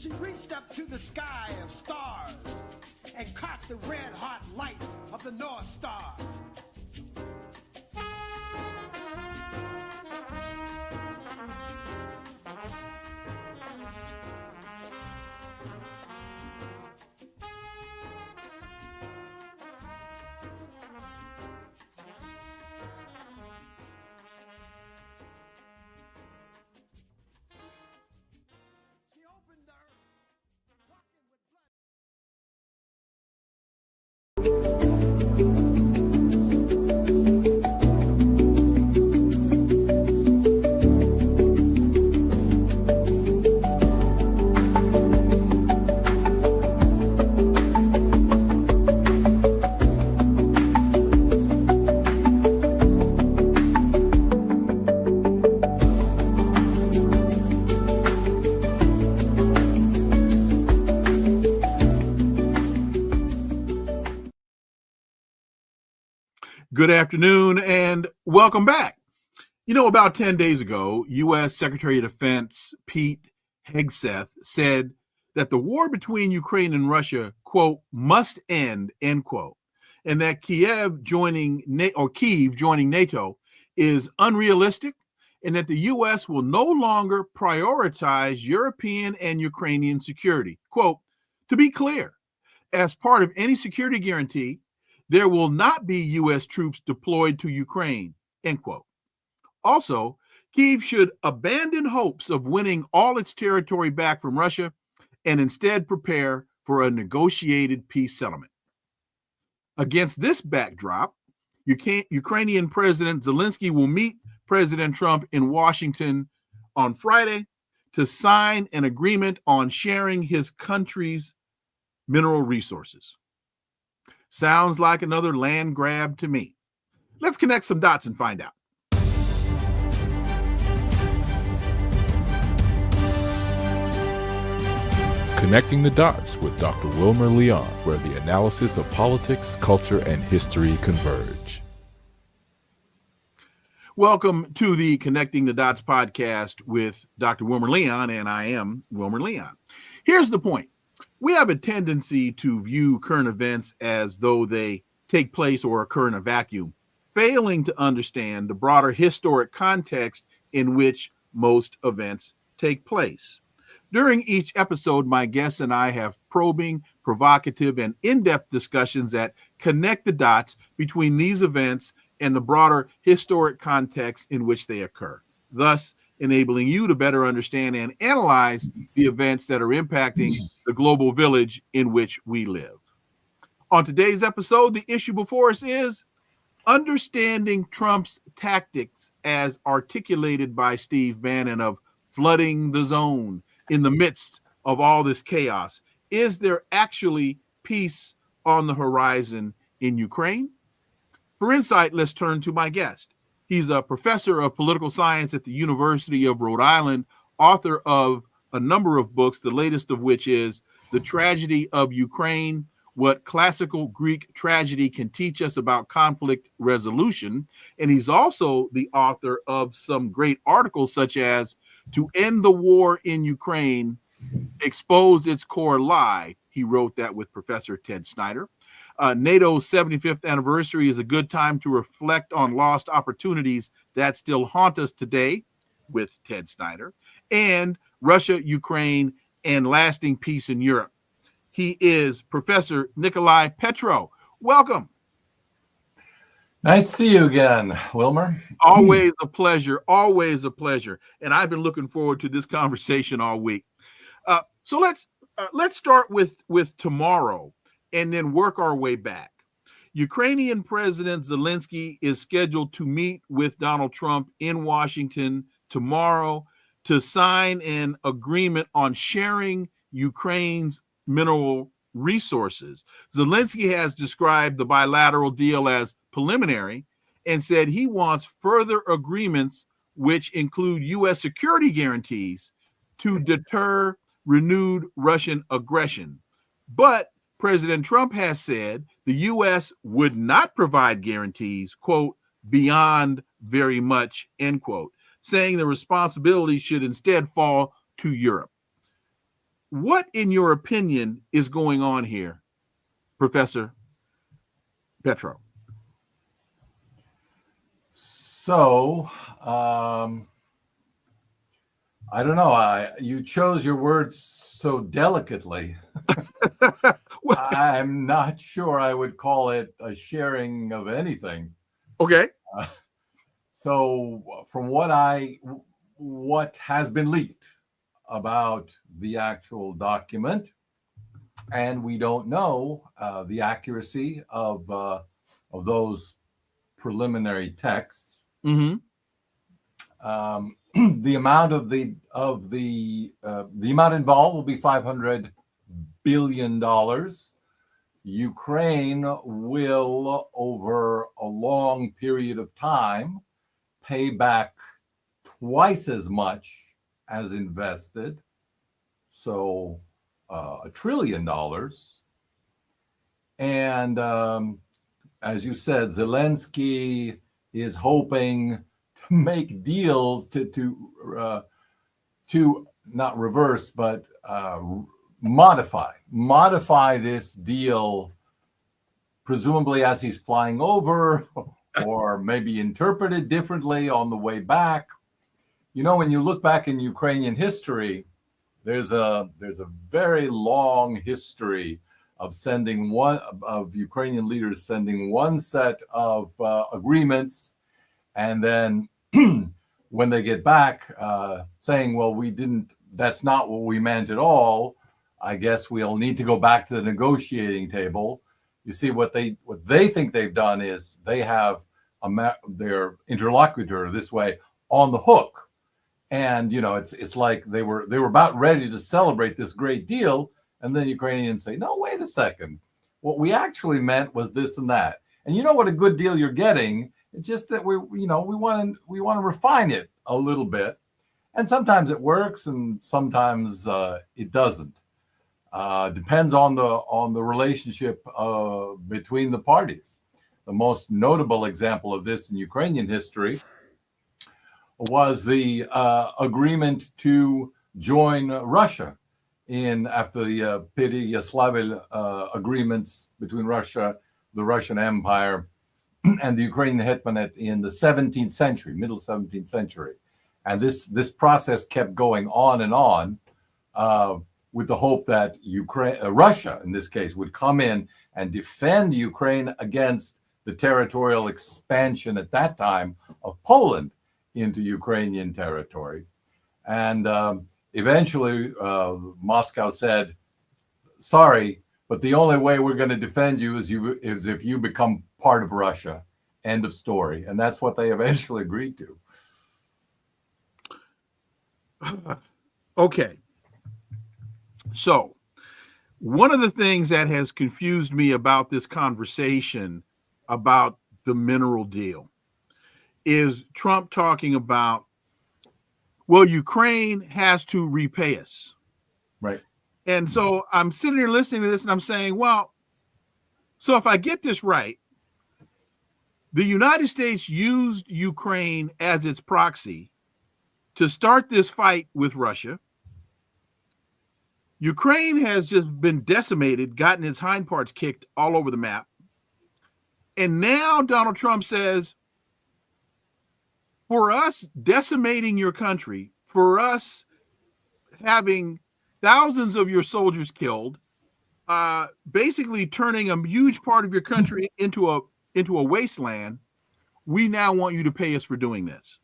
She reached up to the sky of stars and caught the red-hot light of the North Star. Good afternoon and welcome back. You know, about 10 days ago, U.S. Secretary of Defense Pete Hegseth said that the war between Ukraine and Russia, quote, must end, end quote, and that Kiev joining NATO is unrealistic and that the U.S. will no longer prioritize European and Ukrainian security. Quote, to be clear, as part of any security guarantee, there will not be U.S. troops deployed to Ukraine, end quote. Also, Kyiv should abandon hopes of winning all its territory back from Russia and instead prepare for a negotiated peace settlement. Against this backdrop, Ukrainian President Zelenskyy will meet President Trump in Washington on Friday to sign an agreement on sharing his country's mineral resources. Sounds like another land grab to me. Let's connect some dots and find out. Connecting the Dots with Dr. Wilmer Leon, where the analysis of politics, culture, and history converge. Welcome to the Connecting the Dots podcast with Dr. Wilmer Leon, and I am Wilmer Leon. Here's the point. We have a tendency to view current events as though they take place or occur in a vacuum, failing to understand the broader historic context in which most events take place. During each episode, my guests and I have probing, provocative, and in-depth discussions that connect the dots between these events and the broader historic context in which they occur, thus enabling you to better understand and analyze the events that are impacting the global village in which we live. On today's episode, the issue before us is understanding Trump's tactics as articulated by Steve Bannon of flooding the zone in the midst of all this chaos. Is there actually peace on the horizon in Ukraine? For insight, let's turn to my guest. He's a professor of political science at the University of Rhode Island, author of a number of books, the latest of which is The Tragedy of Ukraine, What Classical Greek Tragedy Can Teach Us About Conflict Resolution. And he's also the author of some great articles such as To End the War in Ukraine, Expose Its Core Lie. He wrote that with Professor Ted Snyder. NATO's 75th anniversary is a good time to reflect on lost opportunities that still haunt us today with Ted Snyder, and Russia, Ukraine, and lasting peace in Europe. He is Professor Nicolai Petro. Welcome. Nice to see you again, Wilmer. Always a pleasure. Always a pleasure. And I've been looking forward to this conversation all week. So let's start with tomorrow and then work our way back. Ukrainian President Zelenskyy is scheduled to meet with Donald Trump in Washington tomorrow to sign an agreement on sharing Ukraine's mineral resources. Zelenskyy has described the bilateral deal as preliminary and said he wants further agreements, which include U.S. security guarantees to deter renewed Russian aggression. But President Trump has said the U.S. would not provide guarantees, quote, beyond very much, end quote, saying the responsibility should instead fall to Europe. What, in your opinion, is going on here, Professor Petro? So, I don't know. You chose your words so delicately. Well, I'm not sure I would call it a sharing of anything. okay. So, from what has been leaked about the actual document, and we don't know the accuracy of those preliminary texts. Mm-hmm. The amount of the amount involved will be $500 billion. Ukraine will, over a long period of time, pay back twice as much as invested, so $1 trillion. And as you said, Zelenskyy is hoping to make deals to not reverse, but modify this deal, presumably as he's flying over, or maybe interpreted differently on the way back. You know, when you look back in Ukrainian history, there's a very long history of Ukrainian leaders sending one set of agreements, and then when they get back, saying, "Well, that's not what we meant at all. I guess we'll need to go back to the negotiating table." You see, what they think they've done is they have their interlocutor this way on the hook, and it's like they were about ready to celebrate this great deal, and then Ukrainians say, "No, wait a second. What we actually meant was this and that." And you know what a good deal you're getting. It's just that we want to refine it a little bit, and sometimes it works, and sometimes it doesn't. Depends on the relationship between the parties. The most notable example of this in Ukrainian history was the agreement to join Russia after the Pereyaslav agreements between Russia, the Russian Empire, and the Ukrainian Hetmanate in the 17th century, middle 17th century. And this process kept going on and on, with the hope that Russia, in this case, would come in and defend Ukraine against the territorial expansion at that time of Poland into Ukrainian territory. And eventually, Moscow said, "Sorry, but the only way we're going to defend you is if you become part of Russia." End of story. And that's what they eventually agreed to. Okay. So, one of the things that has confused me about this conversation about the mineral deal is Trump talking about, well, Ukraine has to repay us. Right. And so I'm sitting here listening to this and I'm saying, well, so if I get this right, the United States used Ukraine as its proxy to start this fight with Russia. Ukraine has just been decimated, gotten its hind parts kicked all over the map. And now Donald Trump says, for us decimating your country, for us having thousands of your soldiers killed, basically turning a huge part of your country into a wasteland, we now want you to pay us for doing this.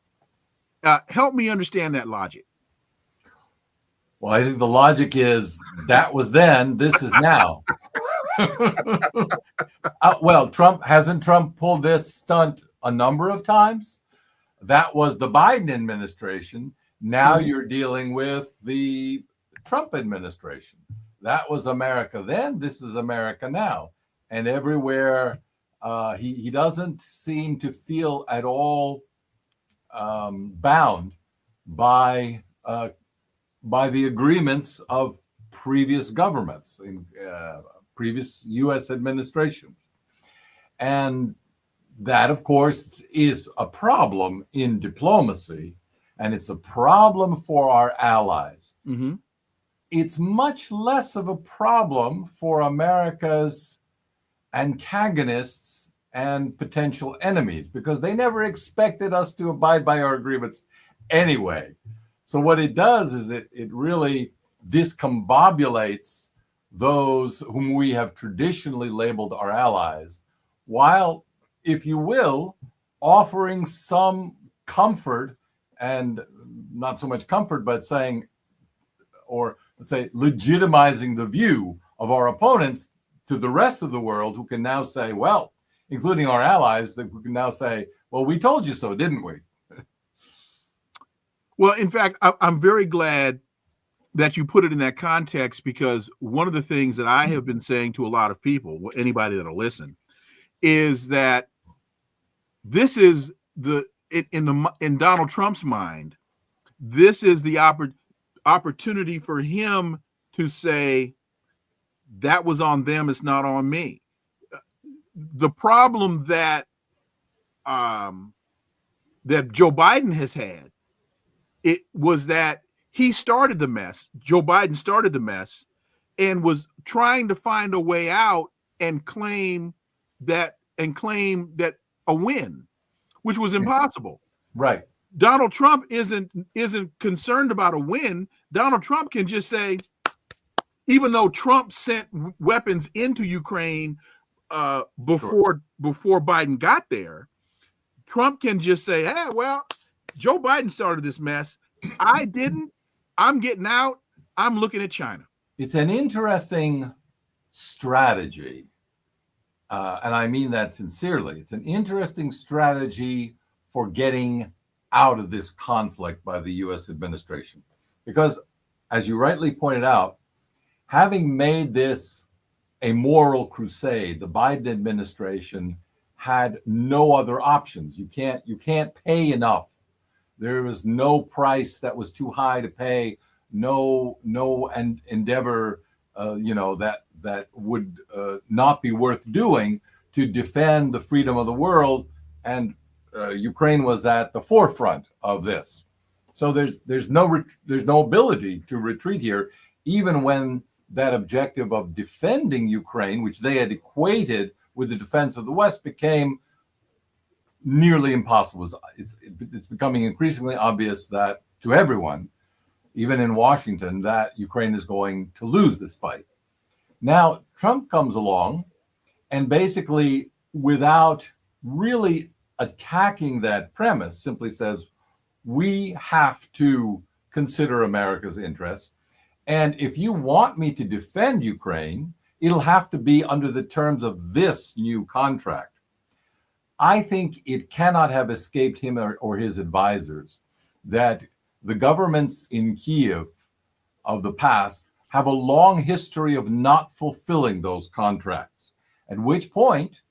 Help me understand that logic. Well, I think the logic is that was then, this is now. Well, hasn't Trump pulled this stunt a number of times? That was the Biden administration. Now you're dealing with the Trump administration. That was America then. This is America now. And everywhere, he doesn't seem to feel at all bound by the agreements of previous governments, in previous U.S. administrations. And that, of course, is a problem in diplomacy, and it's a problem for our allies. Mm-hmm. it's much less of a problem for America's antagonists and potential enemies, because they never expected us to abide by our agreements anyway. So what it does is it really discombobulates those whom we have traditionally labeled our allies, while, if you will, offering some comfort, and not so much comfort, but saying, or let's say, legitimizing the view of our opponents to the rest of the world, who can now say, well, including our allies, that we can now say, well, we told you so, didn't we? Well, in fact, I'm very glad that you put it in that context, because one of the things that I have been saying to a lot of people, anybody that'll listen, is that this is in Donald Trump's mind, this is the opportunity for him to say, that was on them, it's not on me. The problem that that Joe Biden has had, it was that he started the mess. Joe Biden started the mess and was trying to find a way out and claim that a win, which was impossible. Right. Donald Trump isn't concerned about a win. Donald Trump can just say, even though Trump sent weapons into Ukraine before Biden got there, Trump can just say, hey, well, Joe Biden started this mess. I didn't. I'm getting out. I'm looking at China. It's an interesting strategy. And I mean that sincerely. It's an interesting strategy for getting out of this conflict by the U.S. administration. Because, as you rightly pointed out, having made this a moral crusade, the Biden administration had no other options. You can't pay enough. There was no price that was too high to pay, no endeavor that would not be worth doing to defend the freedom of the world, and Ukraine was at the forefront of this. So there's no ability to retreat here, even when that objective of defending Ukraine, which they had equated with the defense of the West, became nearly impossible. It's becoming increasingly obvious that to everyone, even in Washington, that Ukraine is going to lose this fight. Now, Trump comes along and basically, without really attacking that premise, simply says, we have to consider America's interests. And if you want me to defend Ukraine, it'll have to be under the terms of this new contract. I think it cannot have escaped him or his advisors that the governments in Kyiv of the past have a long history of not fulfilling those contracts, at which point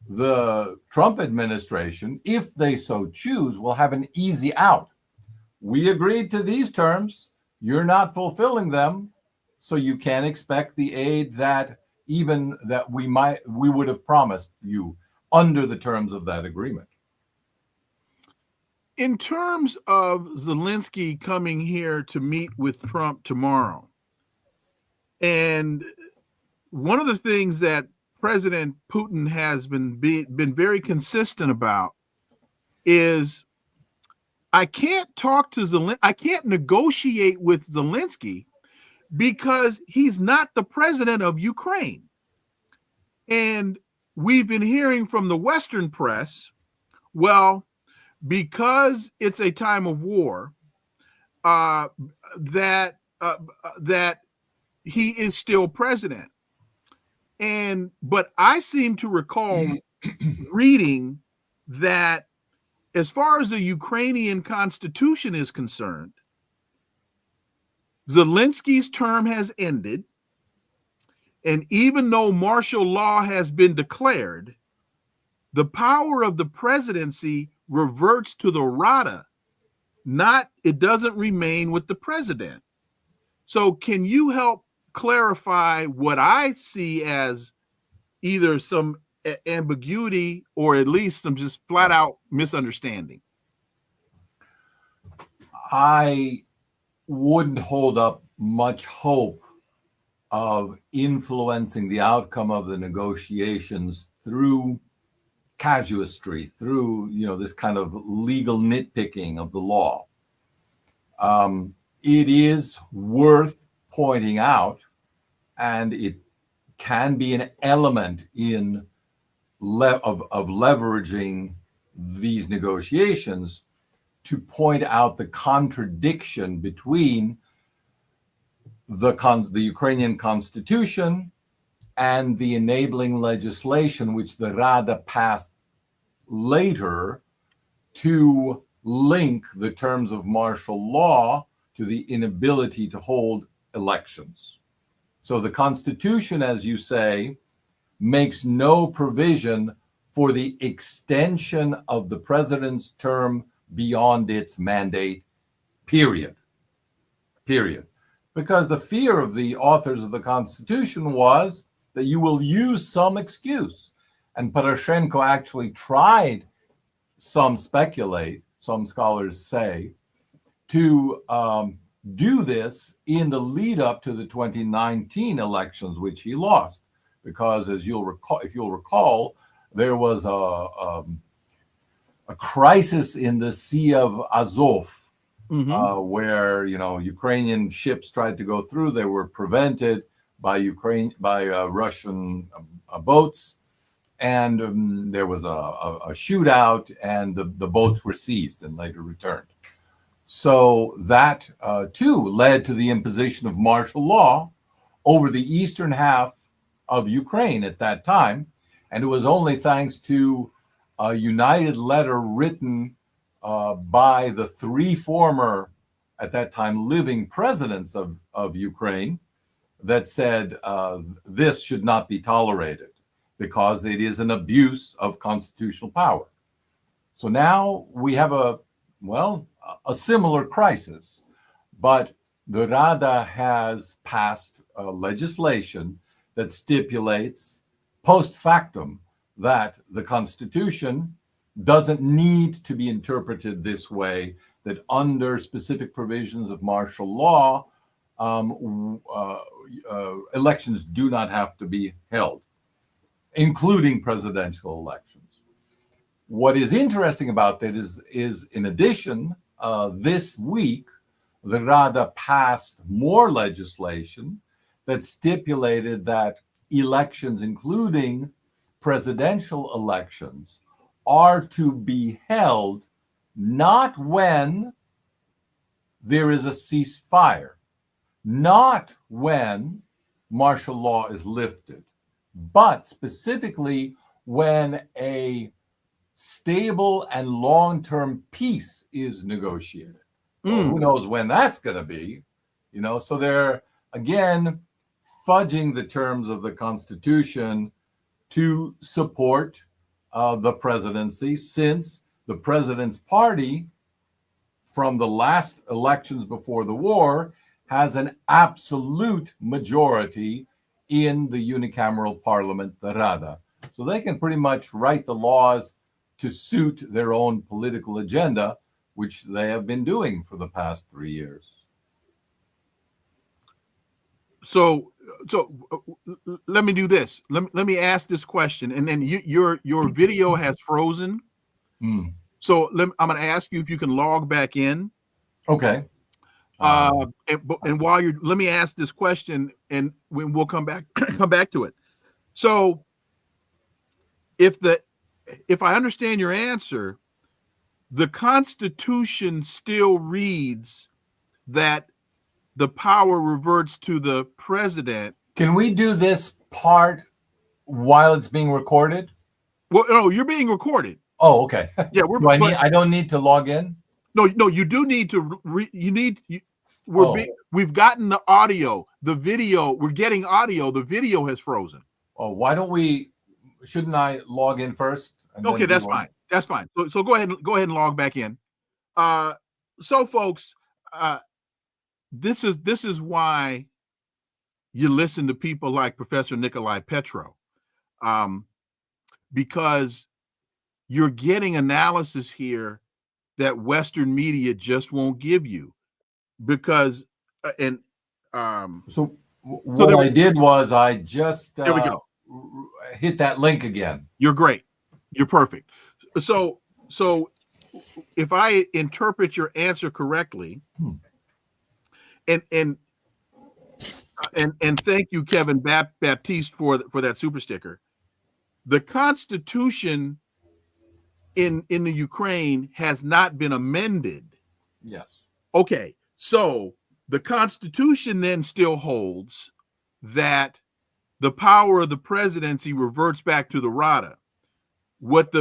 the Trump administration, if they so choose, will have an easy out. We agreed to these terms. You're not fulfilling them, so you can't expect the aid that we would have promised you under the terms of that agreement. In terms of Zelenskyy coming here to meet with Trump tomorrow, and one of the things that President Putin has been very consistent about is, I can't talk to Zelenskyy, I can't negotiate with Zelenskyy because he's not the president of Ukraine. And we've been hearing from the Western press, well, because it's a time of war, that he is still president. But I seem to recall reading that as far as the Ukrainian constitution is concerned, Zelenskyy's term has ended. And even though martial law has been declared, the power of the presidency reverts to the Rada, it doesn't remain with the president. So can you help clarify what I see as either some ambiguity or at least some just flat out misunderstanding? I wouldn't hold up much hope of influencing the outcome of the negotiations through casuistry, through this kind of legal nitpicking of the law. It is worth pointing out, and it can be an element in of leveraging these negotiations, to point out the contradiction between the Ukrainian constitution and the enabling legislation which the Rada passed later to link the terms of martial law to the inability to hold elections. So the Constitution, as you say, makes no provision for the extension of the president's term beyond its mandate, period. Because the fear of the authors of the Constitution was that you will use some excuse. And Poroshenko actually tried, some speculate, some scholars say, to do this in the lead up to the 2019 elections, which he lost. Because as you'll recall, there was a crisis in the Sea of Azov, where Ukrainian ships tried to go through. They were prevented by Russian boats, and there was a shootout, and the boats were seized and later returned. So that too led to the imposition of martial law over the eastern half of Ukraine at that time, and it was only thanks to a united letter written by the three former, at that time, living presidents of Ukraine that said this should not be tolerated because it is an abuse of constitutional power. So now we have a similar crisis, but the Rada has passed legislation that stipulates post factum that the Constitution doesn't need to be interpreted this way, that under specific provisions of martial law, elections do not have to be held, including presidential elections. What is interesting about that is in addition, this week, the Rada passed more legislation that stipulated that elections, including presidential elections, are to be held not when there is a ceasefire, not when martial law is lifted, but specifically when a stable and long-term peace is negotiated. Well, who knows when that's going to be, so they're, again, fudging the terms of the Constitution to support the presidency, since the president's party from the last elections before the war has an absolute majority in the unicameral parliament, the Rada. So they can pretty much write the laws to suit their own political agenda, which they have been doing for the past 3 years. So let me do this. Let me ask this question, and then your video has frozen. So I'm going to ask you if you can log back in. Okay. And while let me ask this question, and we'll come back to it. So if I understand your answer, the Constitution still reads that the power reverts to the president. Can we do this part while it's being recorded? Well, no, you're being recorded. Oh, okay. Yeah, I don't need to log in? No, you do need to. We've gotten the audio, the video. We're getting audio. The video has frozen. Oh, why don't we? Shouldn't I log in first? Okay, that's fine. That's fine. So go ahead and log back in. So folks, this is why you listen to people like Professor Nicolai Petro, because you're getting analysis here that Western media just won't give you, because and So what I did was I just there we go. Hit that link again. You're great. You're perfect. So if I interpret your answer correctly, and thank you, Kevin Baptiste, for that super sticker. The Constitution in the Ukraine has not been amended. Yes. Okay, so the Constitution then still holds that the power of the presidency reverts back to the Rada. What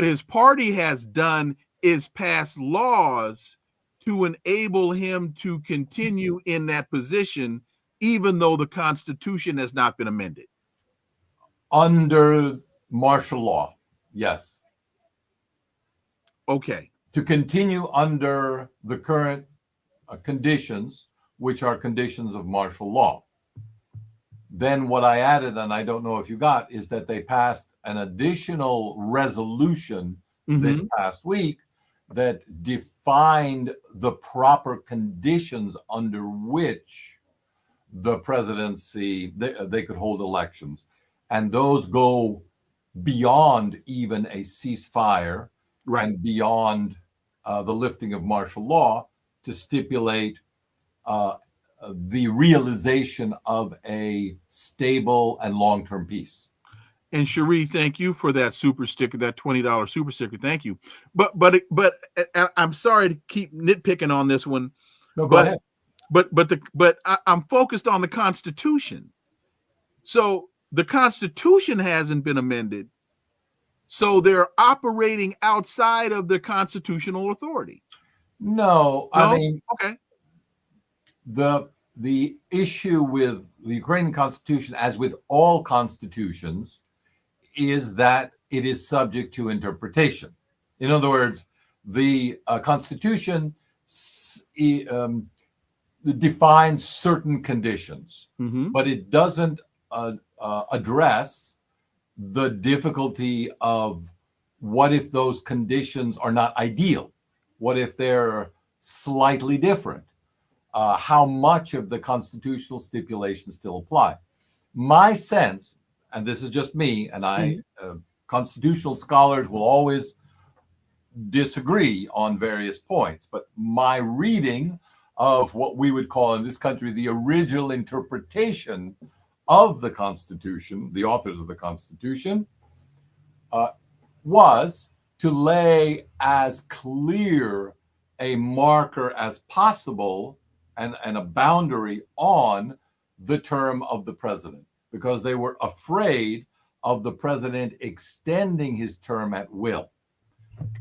his party has done is pass laws to enable him to continue in that position, even though the Constitution has not been amended. Under martial law, yes. Okay. To continue under the current conditions, which are conditions of martial law. Then what I added, and I don't know if you got, is that they passed an additional resolution this past week that defined the proper conditions under which the presidency, they could hold elections. And those go beyond even a ceasefire, right, and beyond the lifting of martial law to stipulate the realization of a stable and long-term peace. And Cherie, thank you for that super sticker, that $20 super sticker. Thank you. But I'm sorry to keep nitpicking on this one. No, go ahead. But I'm focused on the Constitution. So the Constitution hasn't been amended. So they're operating outside of their constitutional authority. No, I mean, okay. The issue with the Ukrainian Constitution, as with all constitutions, is that it is subject to interpretation. In other words, the Constitution defines certain conditions, but it doesn't address the difficulty of what if those conditions are not ideal? What if they're slightly different? How much of the constitutional stipulations still apply? My sense, and this is just me, and constitutional scholars will always disagree on various points, but my reading of what we would call in this country the original interpretation of the Constitution, the authors of the Constitution, was to lay as clear a marker as possible and a boundary on the term of the president, because they were afraid of the president extending his term at will.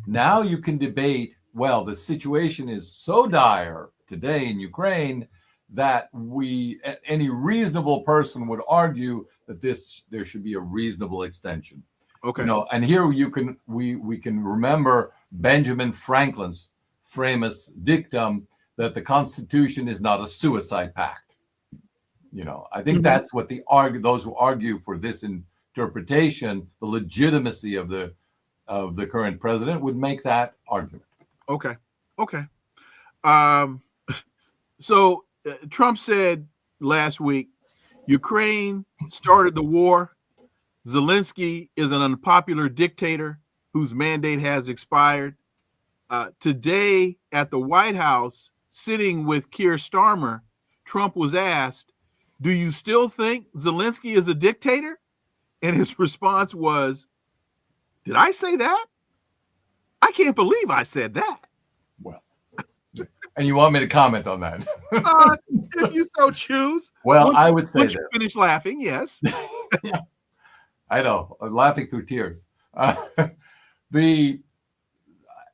Now you can debate, well, the situation is so dire today in Ukraine that any reasonable person would argue that there should be a reasonable extension. Okay. And here we can remember Benjamin Franklin's famous dictum that the Constitution is not a suicide pact. I think that's what those who argue for this interpretation, the legitimacy of the current president, would make that argument. Okay. So Trump said last week, Ukraine started the war. Zelenskyy is an unpopular dictator whose mandate has expired. Today at the White House, sitting with Keir Starmer, Trump was asked, "Do you still think Zelenskyy is a dictator?" And his response was, "Did I say that? I can't believe I said that." Well, and you want me to comment on that? If you so choose. Well, I would say once you finish laughing, yes. Yeah, I know, I'm laughing through tears.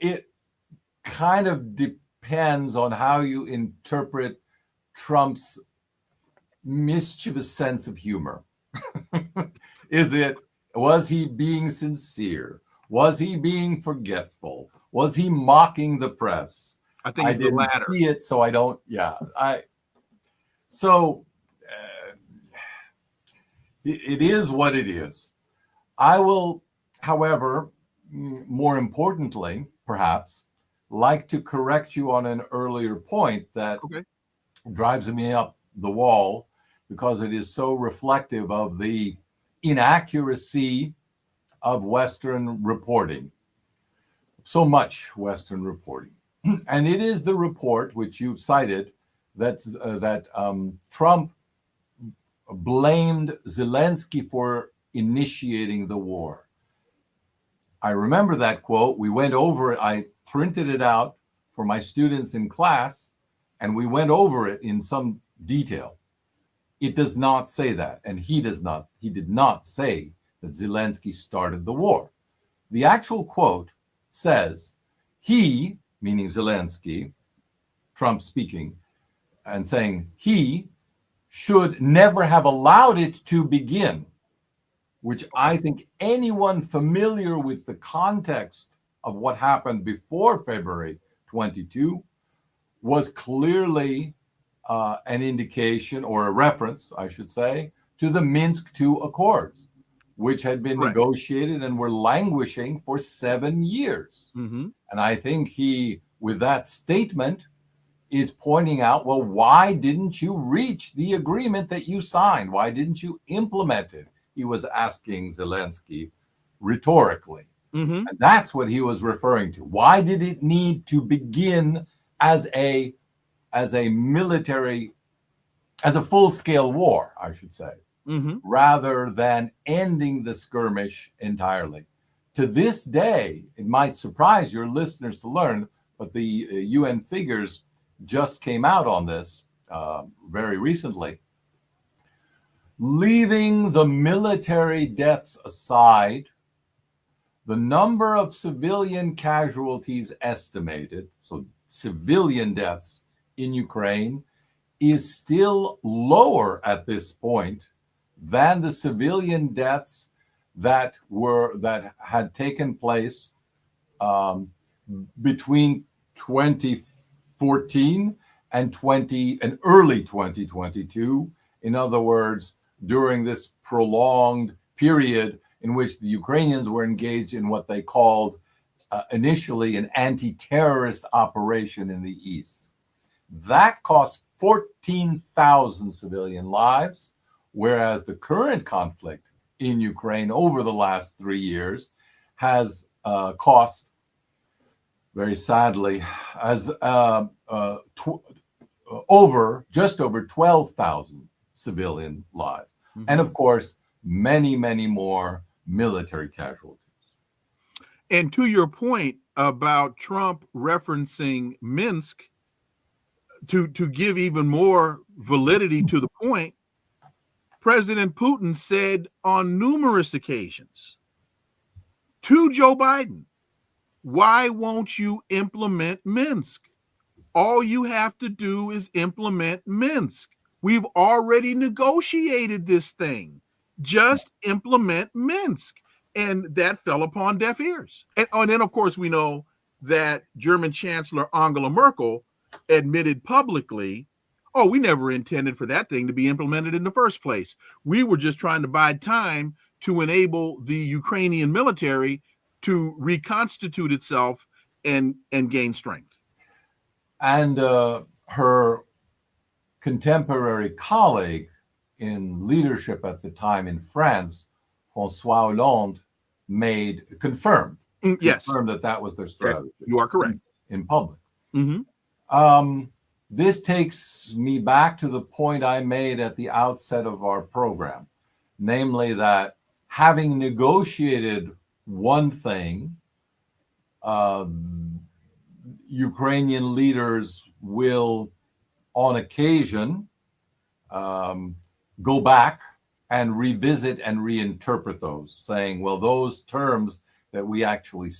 It kind of depends on how you interpret Trump's mischievous sense of humor. Was he being sincere? Was he being forgetful? Was he mocking the press? I think it's the latter. I didn't see it, so I don't. Yeah, So it is what it is. I will, however, more importantly, perhaps, like to correct you on an earlier point that drives me up the wall because it is so reflective of the inaccuracy of Western reporting. So much Western reporting. And it is the report which you've cited that Trump blamed Zelenskyy for initiating the war. I remember that quote. We went over it. I printed it out for my students in class, and we went over it in some detail. It does not say that, and he did not say that Zelenskyy started the war. The actual quote says, he, meaning Zelenskyy, Trump speaking, and saying he should never have allowed it to begin, which I think anyone familiar with the context of what happened before February 22 was clearly an indication, or a reference, I should say, to the Minsk II Accords, which had been negotiated and were languishing for 7 years. Mm-hmm. And I think he, with that statement, is pointing out, well, why didn't you reach the agreement that you signed? Why didn't you implement it? He was asking Zelenskyy rhetorically. Mm-hmm. And that's what he was referring to. Why did it need to begin as a military, as a full-scale war, I should say, Mm-hmm. rather than ending the skirmish entirely? To this day, it might surprise your listeners to learn, but the UN figures just came out on this very recently. Leaving the military deaths aside, the number of civilian casualties estimated, so civilian deaths in Ukraine, is still lower at this point than the civilian deaths that had taken place between 2014 and early 2022. In other words, during this prolonged period in which the Ukrainians were engaged in what they called initially an anti-terrorist operation in the east. That cost 14,000 civilian lives, whereas the current conflict in Ukraine over the last 3 years has cost, very sadly, as just over 12,000 civilian lives. Mm-hmm. And of course, many, many more military casualties. And to your point about Trump referencing Minsk, to give even more validity to the point, President Putin said on numerous occasions to Joe Biden, why won't you implement Minsk? All you have to do is implement Minsk. We've already negotiated this thing. Just implement Minsk. And that fell upon deaf ears. And then, of course, we know that German Chancellor Angela Merkel admitted publicly, oh, we never intended for that thing to be implemented in the first place. We were just trying to buy time to enable the Ukrainian military to reconstitute itself and gain strength. And her contemporary colleague in leadership at the time in France, François Hollande, confirmed that was their strategy. You are correct. In public. Mm-hmm. This takes me back to the point I made at the outset of our program, namely that having negotiated one thing, Ukrainian leaders will, on occasion, go back and revisit and reinterpret those, saying, well, those terms that we actually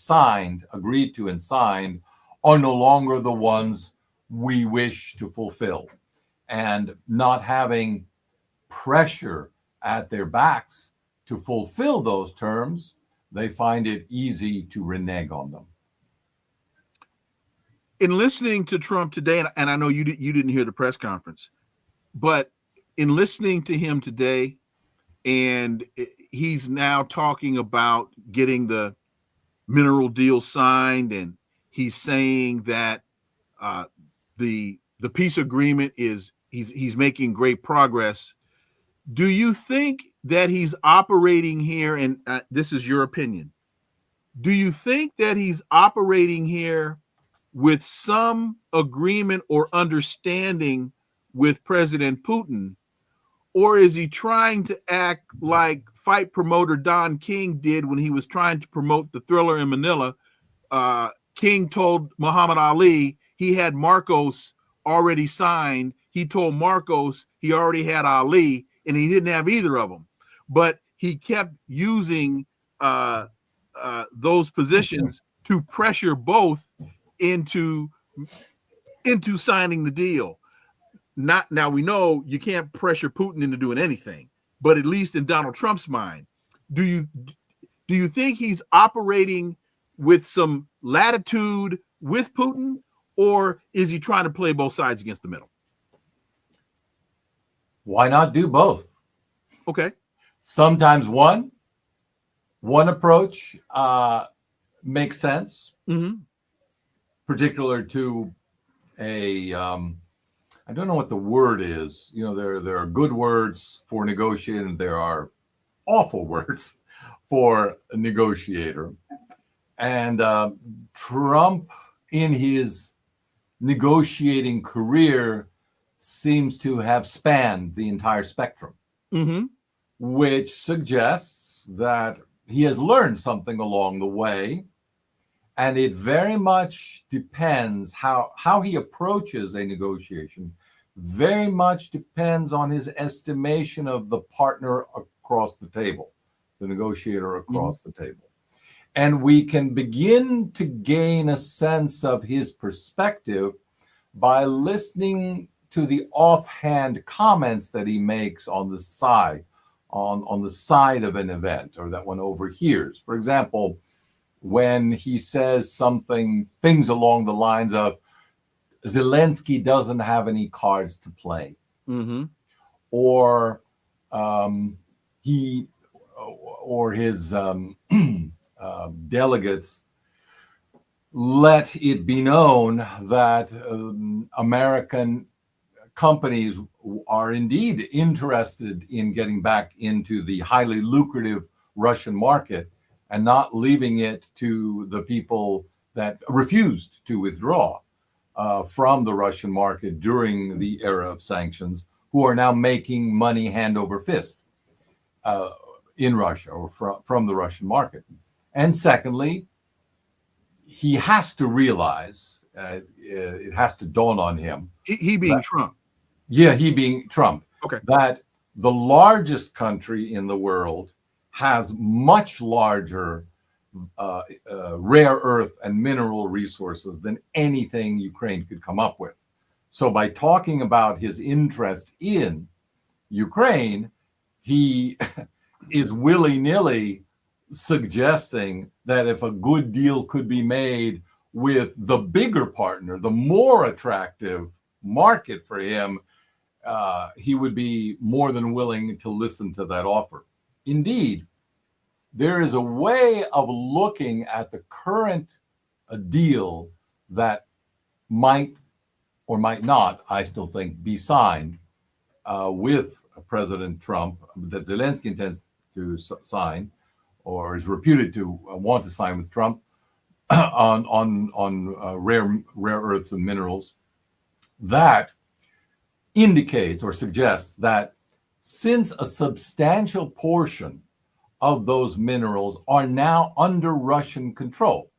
agreed to and signed, are no longer the ones we wish to fulfill. And not having pressure at their backs to fulfill those terms, they find it easy to renege on them. In listening to Trump today, and I know you didn't hear the press conference, but in listening to him today, and he's now talking about getting the mineral deal signed, and he's saying that the peace agreement is he's making great progress. Do you think that he's operating here, and this is your opinion, do you think that he's operating here with some agreement or understanding with President Putin, or is he trying to act like fight promoter Don King did when he was trying to promote the Thriller in Manila? King told Muhammad Ali he had Marcos already signed. He told Marcos he already had Ali, and he didn't have either of them. But he kept using those positions to pressure both into signing the deal. Not now, we know you can't pressure Putin into doing anything, but at least in Donald Trump's mind, do you think he's operating with some latitude with Putin, or is he trying to play both sides against the middle? Why not do both? Okay. Sometimes one approach makes sense, particular to a I don't know what the word is. You know, there are good words for negotiating. There are awful words for a negotiator. And Trump, in his negotiating career, seems to have spanned the entire spectrum, which suggests that he has learned something along the way. And it very much depends how he approaches a negotiation, very much depends on his estimation of the partner across the table, the negotiator across the table. And we can begin to gain a sense of his perspective by listening to the offhand comments that he makes on the side, on the side of an event, or that one overhears. For example, when he says things along the lines of Zelenskyy doesn't have any cards to play, or his delegates let it be known that American companies are indeed interested in getting back into the highly lucrative Russian market, and not leaving it to the people that refused to withdraw from the Russian market during the era of sanctions, who are now making money hand over fist in Russia or from the Russian market. And secondly, he has to realize, it has to dawn on him. He being Trump. Yeah, he being Trump. Okay. That the largest country in the world has much larger rare earth and mineral resources than anything Ukraine could come up with. So by talking about his interest in Ukraine, he is willy-nilly suggesting that if a good deal could be made with the bigger partner, the more attractive market for him, he would be more than willing to listen to that offer. Indeed, there is a way of looking at the current deal that might or might not, I still think, be signed with President Trump, that Zelenskyy intends to sign, or is reputed to want to sign with Trump on rare earths and minerals, that indicates or suggests that since a substantial portion of those minerals are now under Russian control,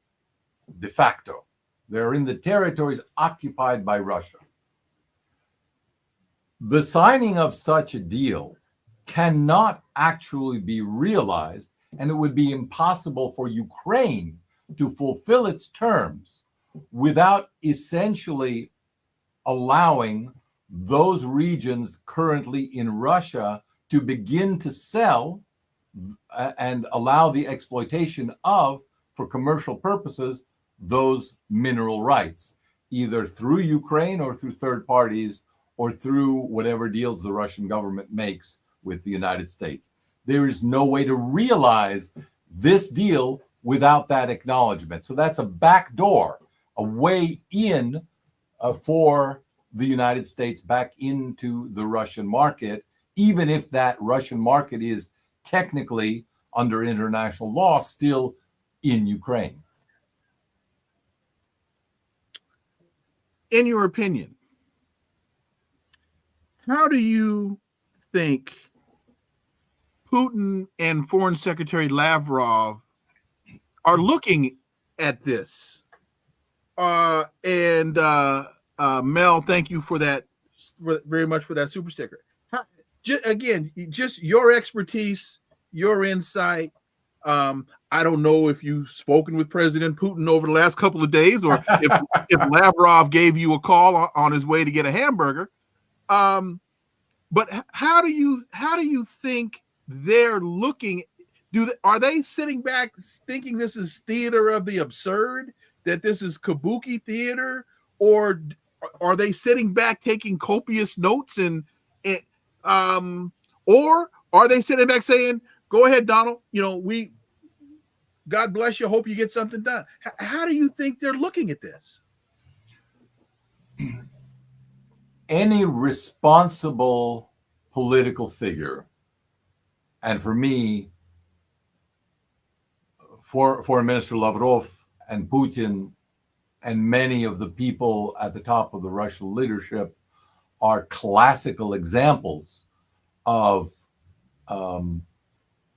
de facto, they're in the territories occupied by Russia, the signing of such a deal cannot actually be realized, and it would be impossible for Ukraine to fulfill its terms without essentially allowing those regions currently in Russia to begin to sell and allow the exploitation of, for commercial purposes, those mineral rights, either through Ukraine or through third parties or through whatever deals the Russian government makes with the United States. There is no way to realize this deal without that acknowledgement. So that's a backdoor, a way in for the United States back into the Russian market, even if that Russian market is technically, under international law, still in Ukraine. In your opinion, how do you think Putin and Foreign Secretary Lavrov are looking at this? Mel, thank you for that, very much for that super sticker. Again, just your expertise, your insight. I don't know if you've spoken with President Putin over the last couple of days, or if Lavrov gave you a call on his way to get a hamburger. But how do you think they're looking? Are they sitting back thinking this is theater of the absurd, that this is kabuki theater, or are they sitting back taking copious notes or are they sitting back saying, "Go ahead, Donald, God bless you, hope you get something done"? How do you think they're looking at this? Any responsible political figure, and for me, Foreign Minister Lavrov and Putin and many of the people at the top of the Russian leadership are classical examples of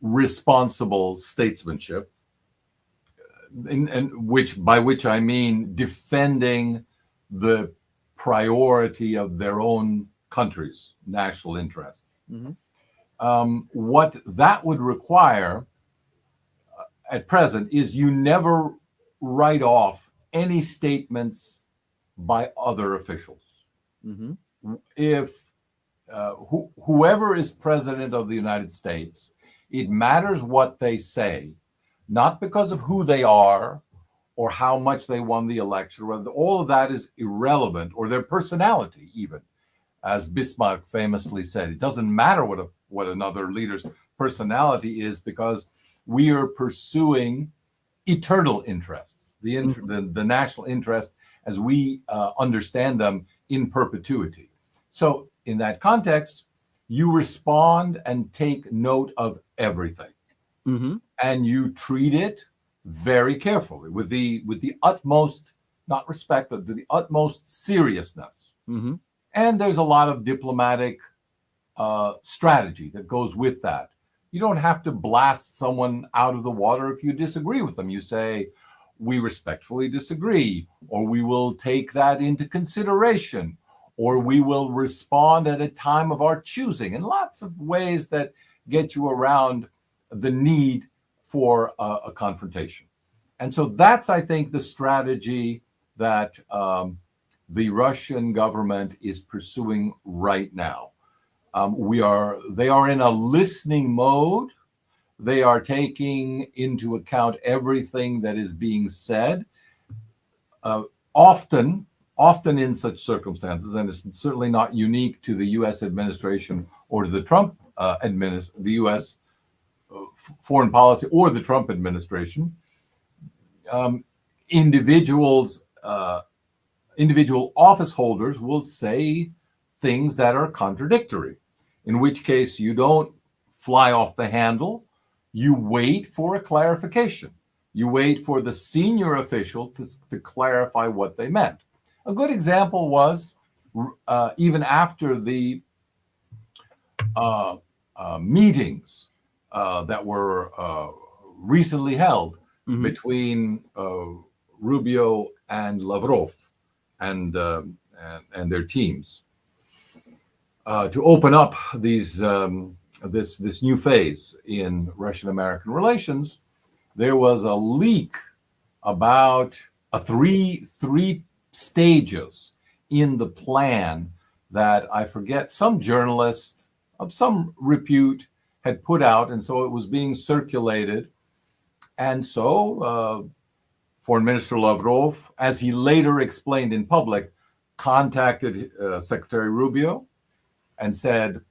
responsible statesmanship, by which I mean defending the priority of their own country's national interest. Mm-hmm. What that would require at present is you never write off any statements by other officials. Mm-hmm. If whoever is president of the United States, it matters what they say, not because of who they are or how much they won the election. All of that is irrelevant, or their personality even. As Bismarck famously said, it doesn't matter what another leader's personality is, because we are pursuing eternal interests, the national interest as we understand them in perpetuity. So in that context, you respond and take note of everything. Mm-hmm. And you treat it very carefully with the utmost, not respect, but the utmost seriousness. Mm-hmm. And there's a lot of diplomatic strategy that goes with that. You don't have to blast someone out of the water if you disagree with them. You say, "We respectfully disagree," or "We will take that into consideration," or "We will respond at a time of our choosing," and lots of ways that get you around the need for a confrontation. And so that's, I think, the strategy that the Russian government is pursuing right now. They are in a listening mode. They are taking into account everything that is being said. Often in such circumstances, and it's certainly not unique to the U.S. administration or to the Trump the U.S. Foreign policy or the Trump administration, individual office holders will say things that are contradictory, in which case you don't fly off the handle. You wait for a clarification. You wait for the senior official to clarify what they meant. A good example was even after the meetings that were recently held mm-hmm. between Rubio and Lavrov and their teams to open up this new phase in Russian-American relations. There was a leak about three stages in the plan that I forget some journalist of some repute had put out, and so it was being circulated. And so Foreign Minister Lavrov, as he later explained in public, contacted Secretary Rubio and said,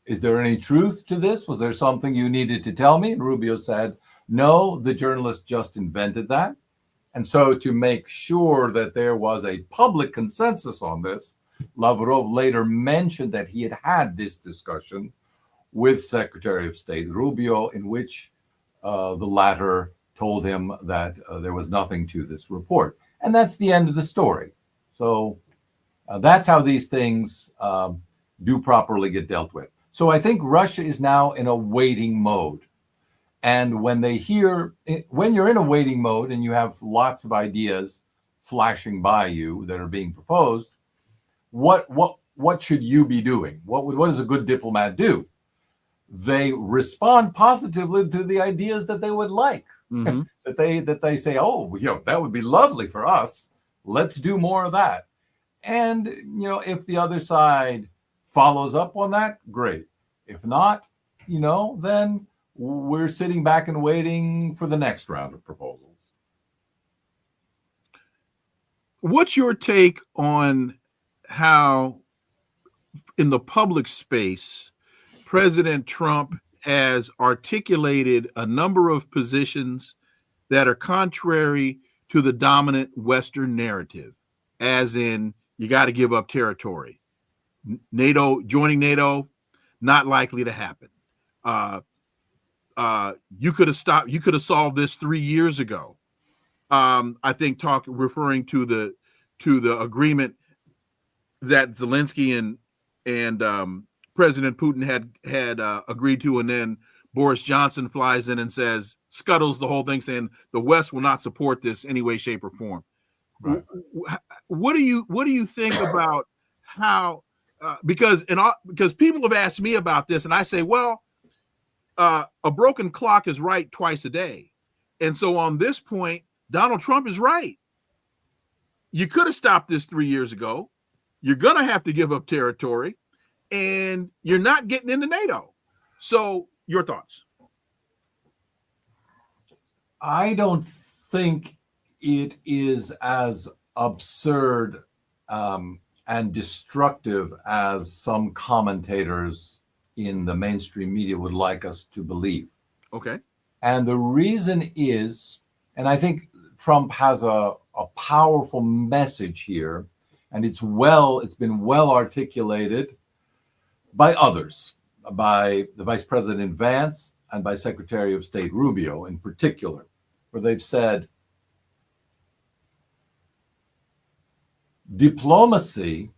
"Is there any truth to this? Was there something you needed to tell me?" And Rubio said, "No, the journalist just invented that." And so to make sure that there was a public consensus on this, Lavrov later mentioned that he had had this discussion with Secretary of State Rubio, in which the latter told him that there was nothing to this report. And that's the end of the story. So that's how these things do properly get dealt with. So I think Russia is now in a waiting mode. And when you're in a waiting mode and you have lots of ideas flashing by you that are being proposed, what should you be doing? What does a good diplomat do? They respond positively to the ideas that they would like. Mm-hmm. that they say, oh, that would be lovely for us. Let's do more of that. And if the other side follows up on that, great. If not, then we're sitting back and waiting for the next round of proposals. What's your take on how, in the public space, President Trump has articulated a number of positions that are contrary to the dominant Western narrative, as in, you got to give up territory. Joining NATO, not likely to happen. You could have solved this 3 years ago. I think referring to the agreement that Zelenskyy and President Putin had agreed to, and then Boris Johnson flies in and scuttles the whole thing, saying the West will not support this any way, shape, or form. Right. What do you think about how? Because people have asked me about this, and I say, well, a broken clock is right twice a day, and so on this point, Donald Trump is right. You could have stopped this 3 years ago. You're gonna have to give up territory, and you're not getting into NATO. So, your thoughts? I don't think it is as absurd and destructive as some commentators in the mainstream media would like us to believe. Okay. And the reason is, and I think Trump has a powerful message here, and it's been well articulated by others, by the Vice President Vance and by Secretary of State Rubio in particular, where they've said, diplomacy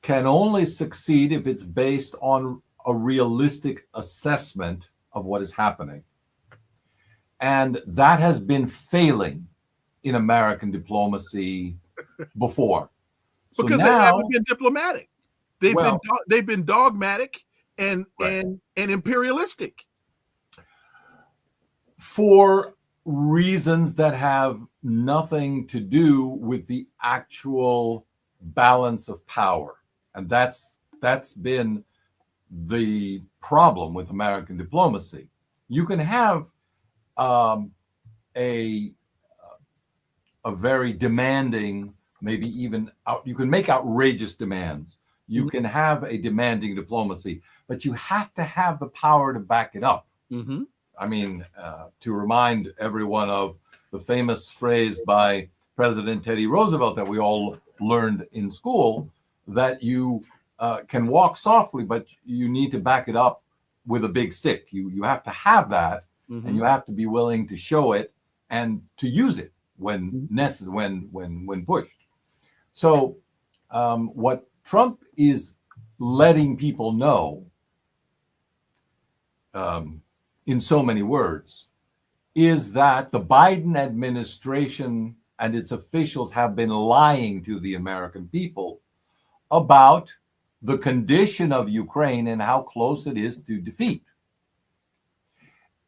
can only succeed if it's based on a realistic assessment of what is happening. And that has been failing in American diplomacy before. Because they haven't been diplomatic. They've been dogmatic and imperialistic. For reasons that have nothing to do with the actual balance of power. And that's been the problem with American diplomacy. You can have a very demanding, maybe even you can make outrageous demands. You can have a demanding diplomacy, but you have to have the power to back it up. Mm-hmm. I mean, to remind everyone of the famous phrase by President Teddy Roosevelt that we all learned in school, that you can walk softly, but you need to back it up with a big stick. You have to have that, mm-hmm. and you have to be willing to show it and to use it when necessary, when pushed. So what Trump is letting people know, in so many words, is that the Biden administration and its officials have been lying to the American people about the condition of Ukraine and how close it is to defeat.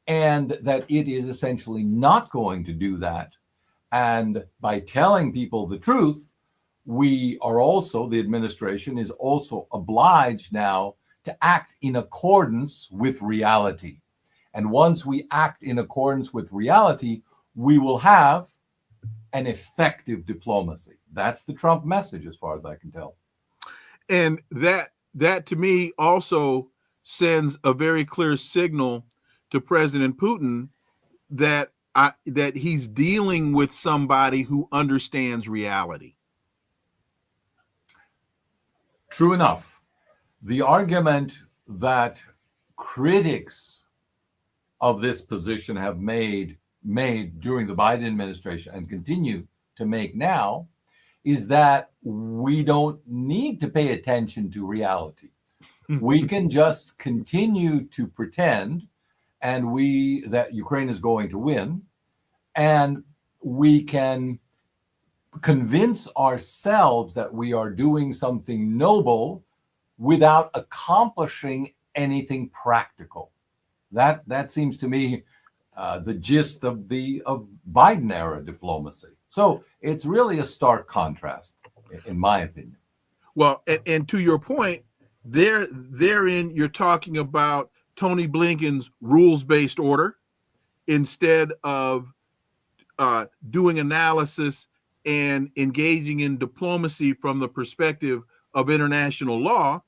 And that it is essentially not going to do that. And by telling people the truth, the administration is also obliged now to act in accordance with reality. And once we act in accordance with reality, we will have an effective diplomacy. That's the Trump message, as far as I can tell. And that to me also sends a very clear signal to President Putin that he's dealing with somebody who understands reality. True enough. The argument that critics of this position have made during the Biden administration and continue to make now is that we don't need to pay attention to reality. We can just continue to pretend that Ukraine is going to win, and we can convince ourselves that we are doing something noble without accomplishing anything practical. That seems to me the gist of Biden era diplomacy. So it's really a stark contrast, in my opinion. Well, and to your point, therein you're talking about Tony Blinken's rules-based order instead of doing analysis and engaging in diplomacy from the perspective of international law,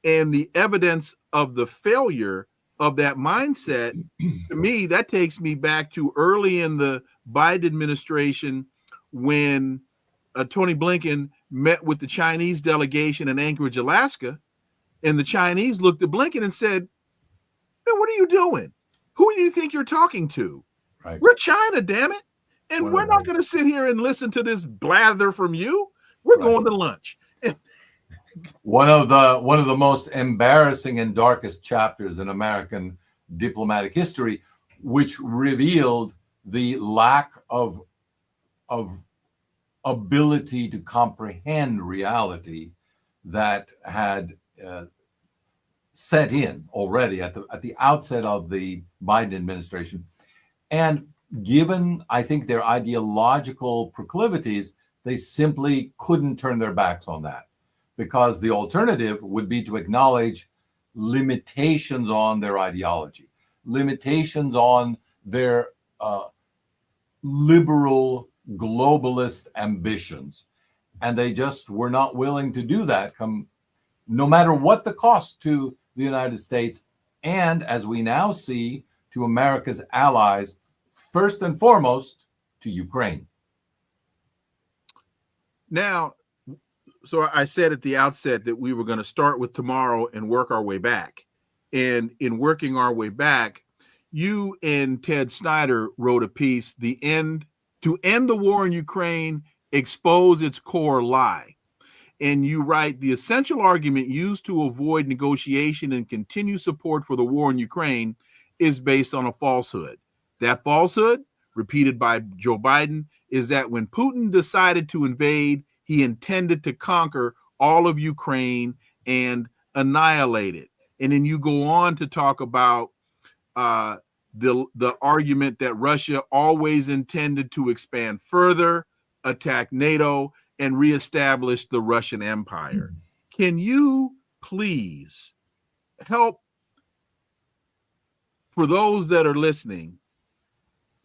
and the evidence of the failure of that mindset. To me, that takes me back to early in the Biden administration when Tony Blinken met with the Chinese delegation in Anchorage, Alaska, and the Chinese looked at Blinken and said, "Man, what are you doing? Who do you think you're talking to? Right. We're China, damn it. And we're not going to sit here and listen to this blather from you. We're going to lunch." One of the most embarrassing and darkest chapters in American diplomatic history, which revealed the lack of ability to comprehend reality that had set in already at the outset of the Biden administration. And given, I think, their ideological proclivities, they simply couldn't turn their backs on that, because the alternative would be to acknowledge limitations on their ideology, limitations on their liberal globalist ambitions. And they just were not willing to do that, no matter what the cost to the United States, and as we now see, to America's allies, first and foremost to Ukraine. Now, so I said at the outset that we were going to start with tomorrow and work our way back. And in working our way back, you and Ted Snyder wrote a piece, to end the war in Ukraine, expose its core lie. And you write, the essential argument used to avoid negotiation and continue support for the war in Ukraine is based on a falsehood. That falsehood, repeated by Joe Biden, is that when Putin decided to invade, he intended to conquer all of Ukraine and annihilate it. And then you go on to talk about the argument that Russia always intended to expand further, attack NATO, and reestablish the Russian Empire. Can you please help, for those that are listening,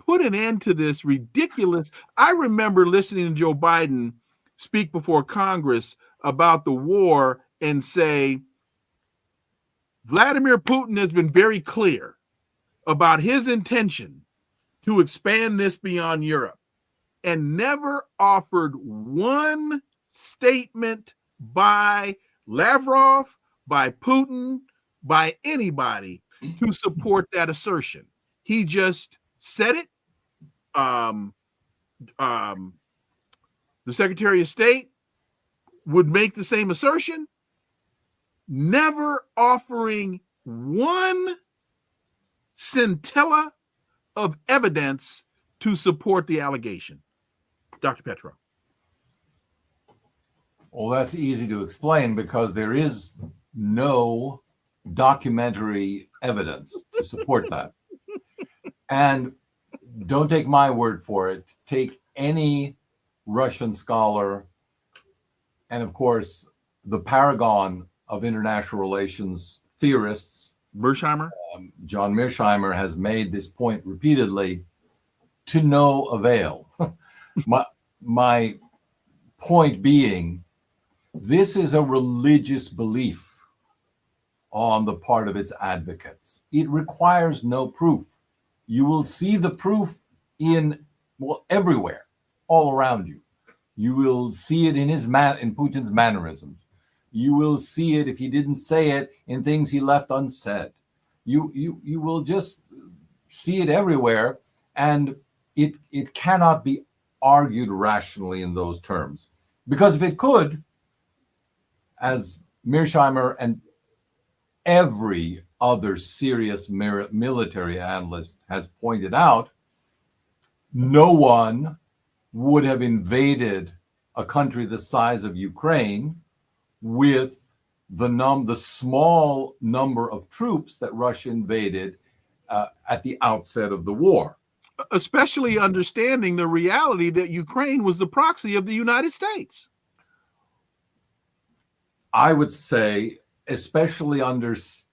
put an end to this ridiculous? I remember listening to Joe Biden speak before Congress about the war and say, Vladimir Putin has been very clear about his intention to expand this beyond Europe, and never offered one statement by Lavrov, by Putin, by anybody to support that assertion. He just said it. The Secretary of State would make the same assertion, never offering one scintilla of evidence to support the allegation. Dr. Petro. Well, that's easy to explain because there is no documentary evidence to support that. And don't take my word for it. Take any Russian scholar, and of course, the paragon of international relations theorists, Mearsheimer. John Mearsheimer has made this point repeatedly, to no avail. My point being, this is a religious belief on the part of its advocates. It requires no proof. You will see the proof everywhere, all around you. You will see it in Putin's mannerisms. You will see it, if he didn't say it, in things he left unsaid. You will just see it everywhere, and it cannot be argued rationally in those terms. Because if it could, as Mearsheimer and every other serious military analyst has pointed out, no one would have invaded a country the size of Ukraine with the small number of troops that Russia invaded at the outset of the war. Especially understanding the reality that Ukraine was the proxy of the United States. I would say, especially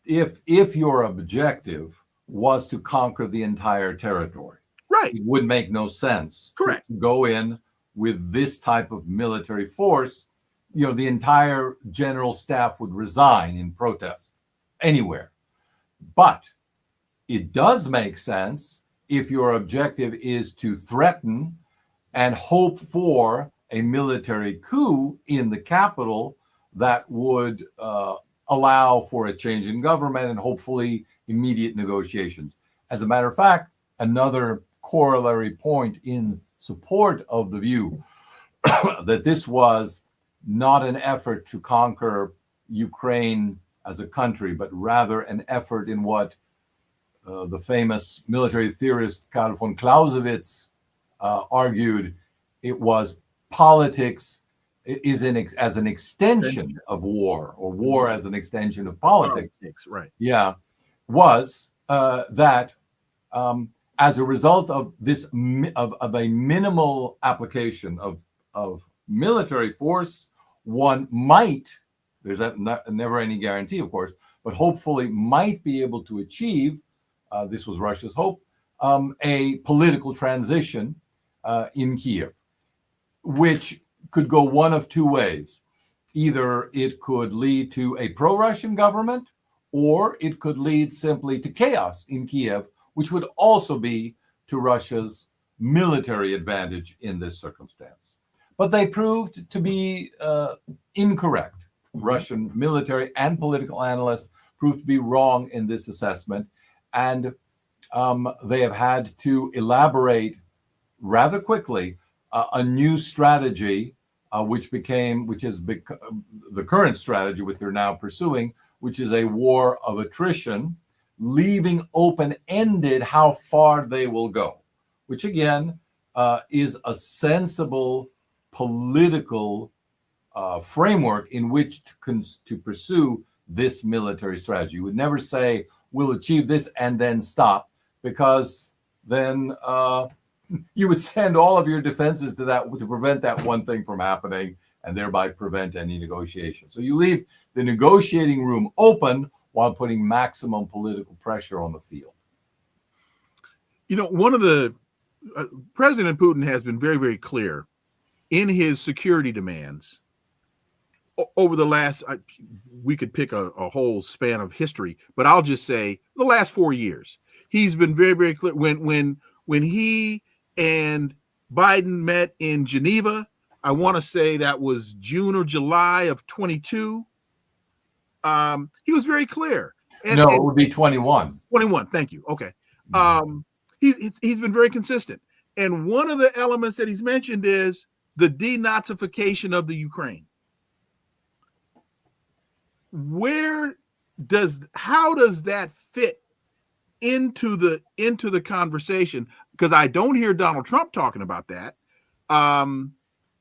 if your objective was to conquer the entire territory. Right. It would make no sense. Correct. To go in with this type of military force. The entire general staff would resign in protest anywhere. But it does make sense if your objective is to threaten and hope for a military coup in the capital that would allow for a change in government and hopefully immediate negotiations. As a matter of fact, another corollary point in support of the view that this was not an effort to conquer Ukraine as a country, but rather an effort in what the famous military theorist Karl von Clausewitz argued. It was politics as an extension of war, or war as an extension of politics. Right. Yeah, was that as a result of this of a minimal application of military force, one might, there's never any guarantee, of course, but hopefully might be able to achieve, this was Russia's hope, a political transition in Kiev, which could go one of two ways. Either it could lead to a pro-Russian government, or it could lead simply to chaos in Kiev, which would also be to Russia's military advantage in this circumstance. But they proved to be incorrect. Russian military and political analysts proved to be wrong in this assessment, and they have had to elaborate rather quickly a new strategy, which is the current strategy, which they're now pursuing, which is a war of attrition, leaving open-ended how far they will go, which again is a sensible political framework in which to pursue this military strategy. You would never say, we'll achieve this and then stop, because then you would send all of your defenses to prevent that one thing from happening, and thereby prevent any negotiation. So you leave the negotiating room open while putting maximum political pressure on the field. One of the President Putin has been very, very clear in his security demands over the last, we could pick a whole span of history, but I'll just say the last 4 years. He's been very, very clear. When he and Biden met in Geneva, I want to say that was June or July of 22. He was very clear. It would be 21. 21, thank you. Okay. He's been very consistent. And one of the elements that he's mentioned is the denazification of the Ukraine. How does that fit into the conversation? Because I don't hear Donald Trump talking about that.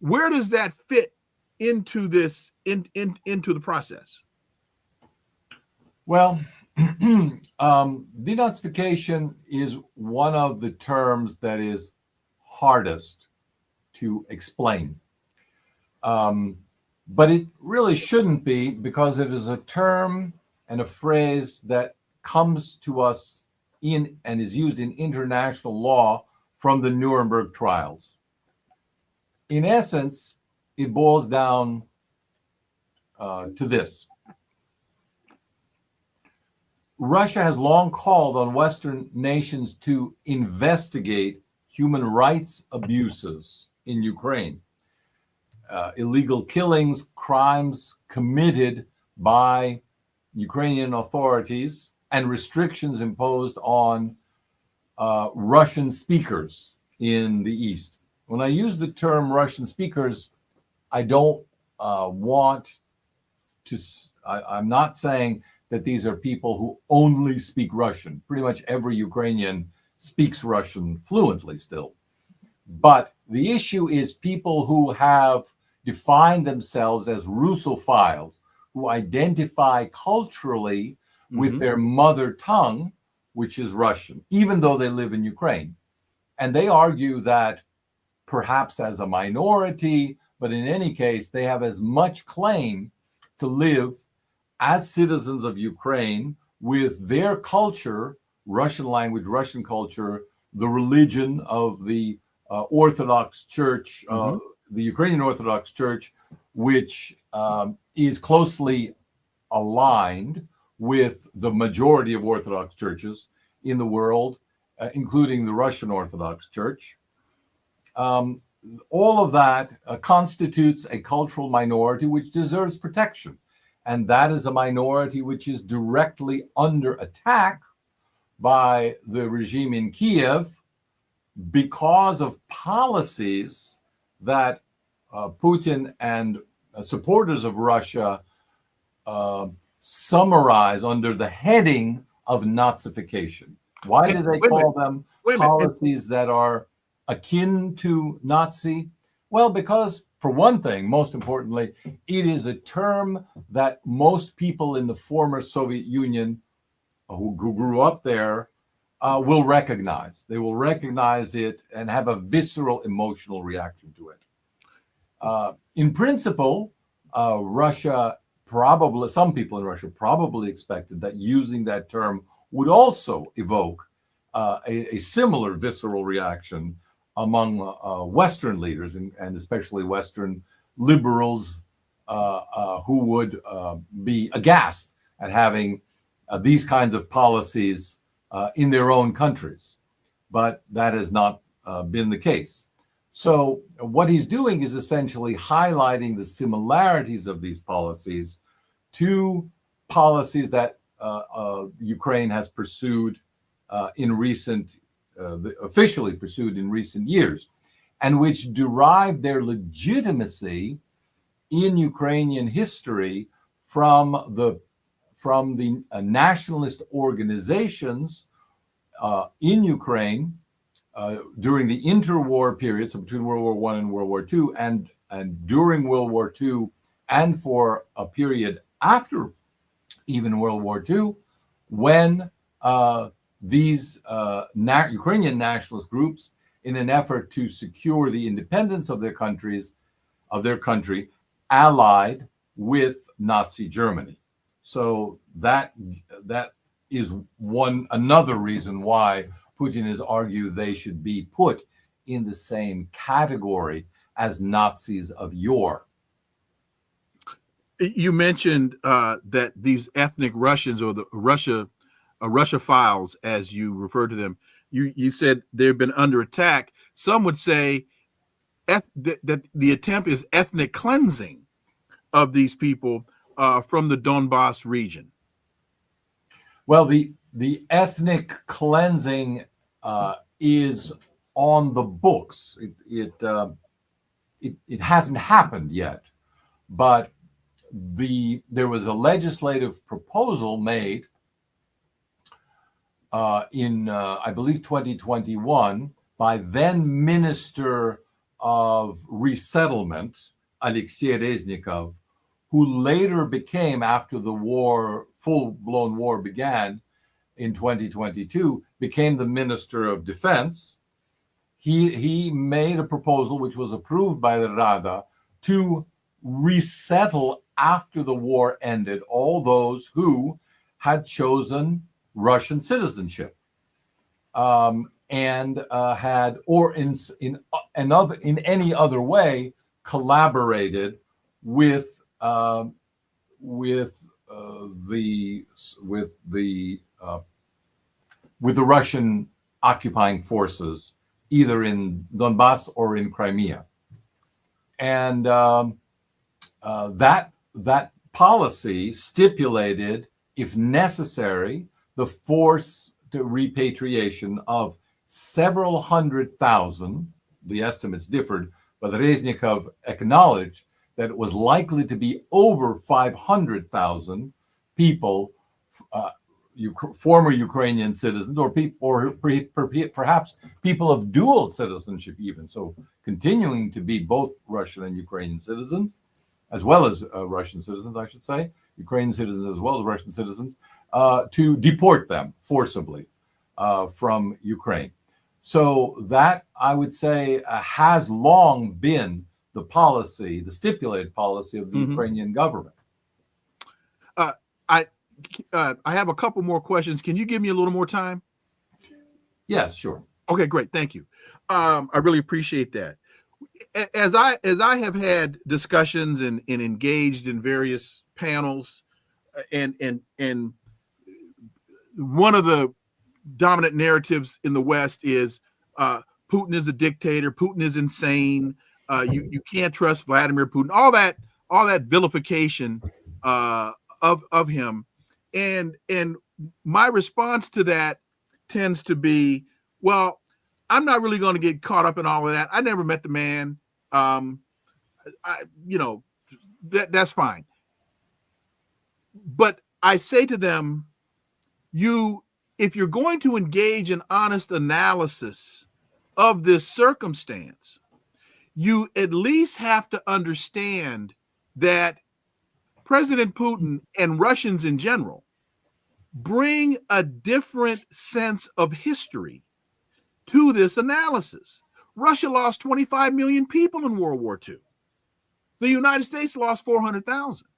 Where does that fit into this into the process? Well, denazification is one of the terms that is hardest to explain. But it really shouldn't be, because it is a term and a phrase that comes to us in and is used in international law from the Nuremberg trials. In essence, it boils down to this. Russia has long called on Western nations to investigate human rights abuses in Ukraine. illegal killings, crimes committed by Ukrainian authorities, and restrictions imposed on Russian speakers in the East. When I use the term Russian speakers, I don't want to, I'm not saying that these are people who only speak Russian. Pretty much every Ukrainian speaks Russian fluently still. But the issue is people who have defined themselves as Russophiles, who identify culturally with their mother tongue, which is Russian, even though they live in Ukraine. And they argue that perhaps as a minority, but in any case, they have as much claim to live as citizens of Ukraine with their culture, Russian language, Russian culture, the religion of the Orthodox Church, the Ukrainian Orthodox Church, which is closely aligned with the majority of Orthodox churches in the world, including the Russian Orthodox Church. All of that constitutes a cultural minority which deserves protection. And that is a minority which is directly under attack by the regime in Kiev because of policies that Putin and supporters of Russia summarize under the heading of Nazification. Why do they call them policies that are akin to Nazi? Well, because for one thing, most importantly, it is a term that most people in the former Soviet Union who grew up there will recognize. They will recognize it and have a visceral emotional reaction to it. In principle, Russia probably, some people in Russia probably expected that using that term would also evoke a similar visceral reaction among Western leaders and especially Western liberals who would be aghast at having these kinds of policies in their own countries. But that has not been the case. So what he's doing is essentially highlighting the similarities of these policies to policies that Ukraine has pursued officially pursued in recent years, and which derive their legitimacy in Ukrainian history from the nationalist organizations in Ukraine during the interwar period, so between World War I and World War II, and during World War II, and for a period after even World War II, when these Ukrainian nationalist groups, in an effort to secure the independence of their country, allied with Nazi Germany. So that is another reason why Putin has argued they should be put in the same category as Nazis of yore. You mentioned that these ethnic Russians, or the Russophiles, as you refer to them, you said they've been under attack. Some would say that the attempt is ethnic cleansing of these people from the Donbass region. Well, the ethnic cleansing is on the books. It hasn't happened yet, but there was a legislative proposal made in I believe 2021 by then Minister of Resettlement Alexei Reznikov, who later became, after the war, full-blown war began in 2022, became the Minister of Defense. He made a proposal which was approved by the Rada to resettle after the war ended all those who had chosen Russian citizenship and had, or in any other way, collaborated with the Russian occupying forces, either in Donbass or in Crimea. And that policy stipulated, if necessary, the forced repatriation of several 100,000. The estimates differed, but Reznikov acknowledged that it was likely to be over 500,000 people, former Ukrainian citizens, or perhaps people of dual citizenship, even so, continuing to be both Russian and Ukrainian citizens, as well as Russian citizens, I should say, Ukrainian citizens as well as Russian citizens, to deport them forcibly from Ukraine. So that, I would say, has long been the policy, the stipulated policy of the Ukrainian government. I have a couple more questions. Can you give me a little more time? Yes, sure. Okay, great. Thank you. I really appreciate that. As I have had discussions and engaged in various panels, and one of the dominant narratives in the West is Putin is a dictator, Putin is insane, you can't trust Vladimir Putin, all that vilification of him. And my response to that tends to be, well, I'm not really going to get caught up in all of that. I never met the man. That's fine. But I say to them, if you're going to engage in honest analysis of this circumstance, you at least have to understand that President Putin and Russians in general bring a different sense of history to this analysis. Russia lost 25 million people in World War II. The United States lost 400,000.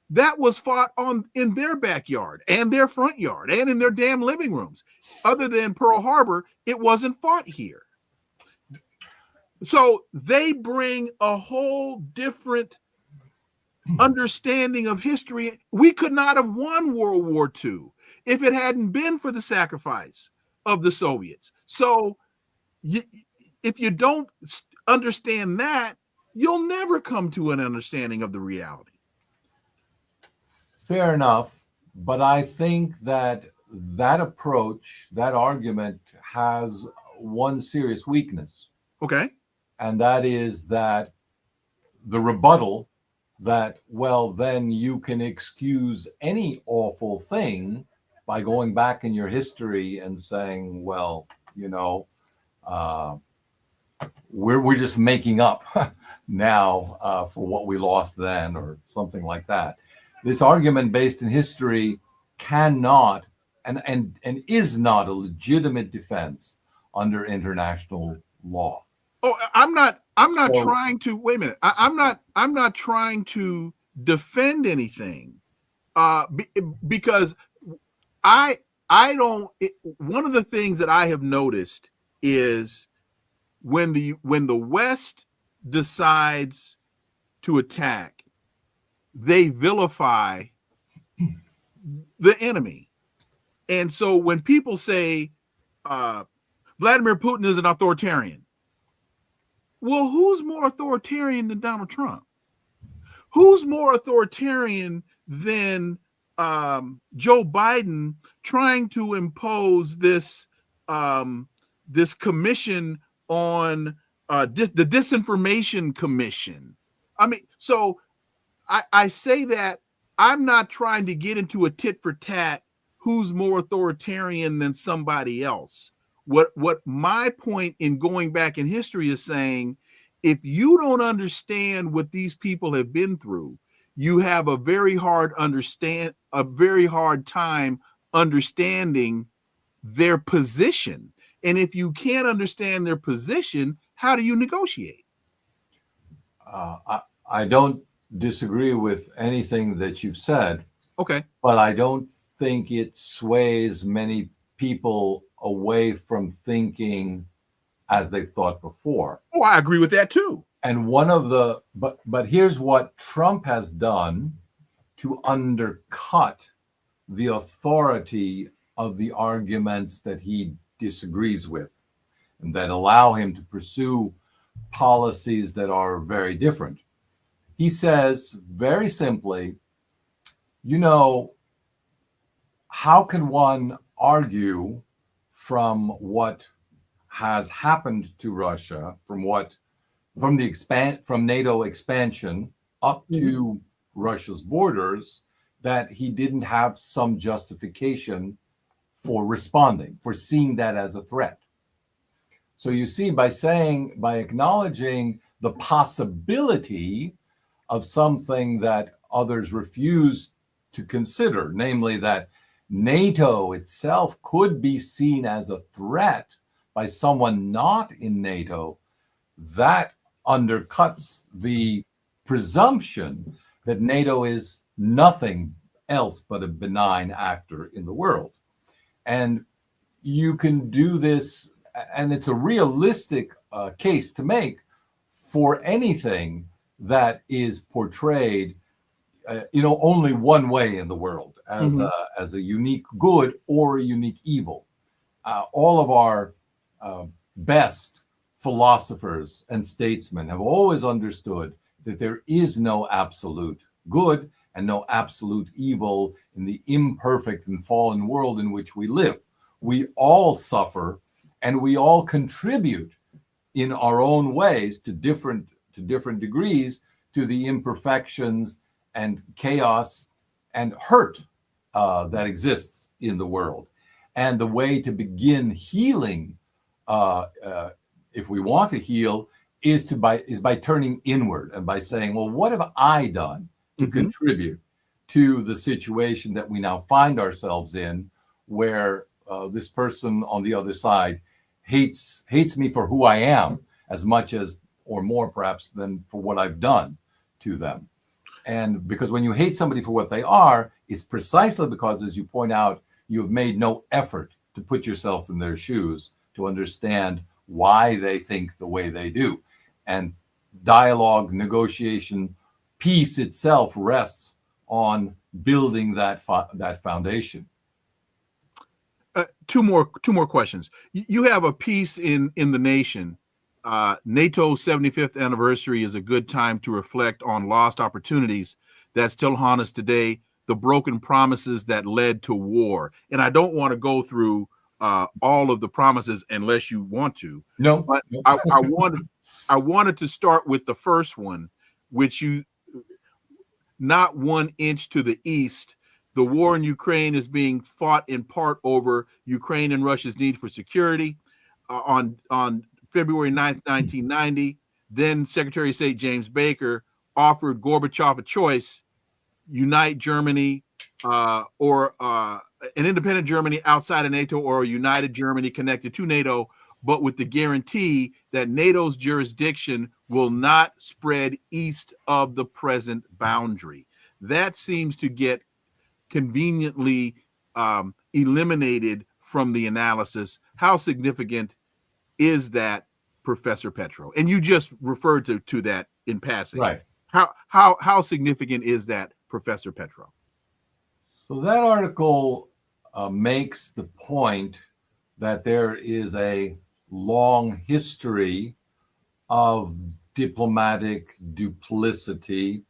That was fought in their backyard and their front yard and in their damn living rooms. Other than Pearl Harbor, it wasn't fought here. So they bring a whole different understanding of history. We could not have won World War II if it hadn't been for the sacrifice of the Soviets. So if you don't understand that, you'll never come to an understanding of the reality. Fair enough, but I think that approach, that argument, has one serious weakness. Okay. And that is that the rebuttal that, well, then you can excuse any awful thing by going back in your history and saying, well, we're just making up now for what we lost then, or something like that. This argument based in history cannot and is not a legitimate defense under international law. Oh, I'm not trying to wait a minute. I'm not trying to defend anything, because I don't. One of the things that I have noticed is when the West decides to attack, they vilify the enemy. And so when people say Vladimir Putin is an authoritarian, well, who's more authoritarian than Donald Trump? Who's more authoritarian than Joe Biden trying to impose this commission on the disinformation commission? I mean, so I say that I'm not trying to get into a tit for tat who's more authoritarian than somebody else. What my point in going back in history is saying, if you don't understand what these people have been through, you have a very hard time understanding their position. And if you can't understand their position, how do you negotiate? I don't disagree with anything that you've said. Okay. But I don't think it sways many people away from thinking as they've thought before. Oh, I agree with that too. And but here's what Trump has done to undercut the authority of the arguments that he disagrees with and that allow him to pursue policies that are very different. He says very simply, how can one argue from what has happened to Russia, from NATO expansion up to Russia's borders, that he didn't have some justification for responding, for seeing that as a threat? So you see, by acknowledging the possibility of something that others refuse to consider, namely that NATO itself could be seen as a threat by someone not in NATO, that undercuts the presumption that NATO is nothing else but a benign actor in the world. And you can do this, and it's a realistic case to make for anything that is portrayed only one way in the world, as a unique good or a unique evil. All of our best philosophers and statesmen have always understood that there is no absolute good and no absolute evil in the imperfect and fallen world in which we live. We all suffer, and we all contribute in our own ways to different degrees to the imperfections and chaos and hurt that exists in the world. And the way to begin healing, if we want to heal, is by turning inward and by saying, well, what have I done to contribute to the situation that we now find ourselves in, where this person on the other side hates me for who I am as much as, or more perhaps, than for what I've done to them. And because when you hate somebody for what they are, it's precisely because, as you point out, you have made no effort to put yourself in their shoes to understand why they think the way they do. And dialogue, negotiation, peace itself rests on building that foundation. Two more questions. You have a piece in the Nation. NATO's 75th anniversary is a good time to reflect on lost opportunities that still haunt us today, the broken promises that led to war. And I don't want to go through all of the promises unless you want to. No, but I wanted to start with the first one, which not 1 inch to the east. The war in Ukraine is being fought in part over Ukraine and Russia's need for security. On February 9th, 1990, then Secretary of State James Baker offered Gorbachev a choice: unite Germany or an independent Germany outside of NATO, or a united Germany connected to NATO, but with the guarantee that NATO's jurisdiction will not spread east of the present boundary. That seems to get conveniently eliminated from the analysis. How significant is that, Professor Petro? And you just referred to that in passing. Right. How significant is that, Professor Petro? So that article makes the point that there is a long history of diplomatic duplicity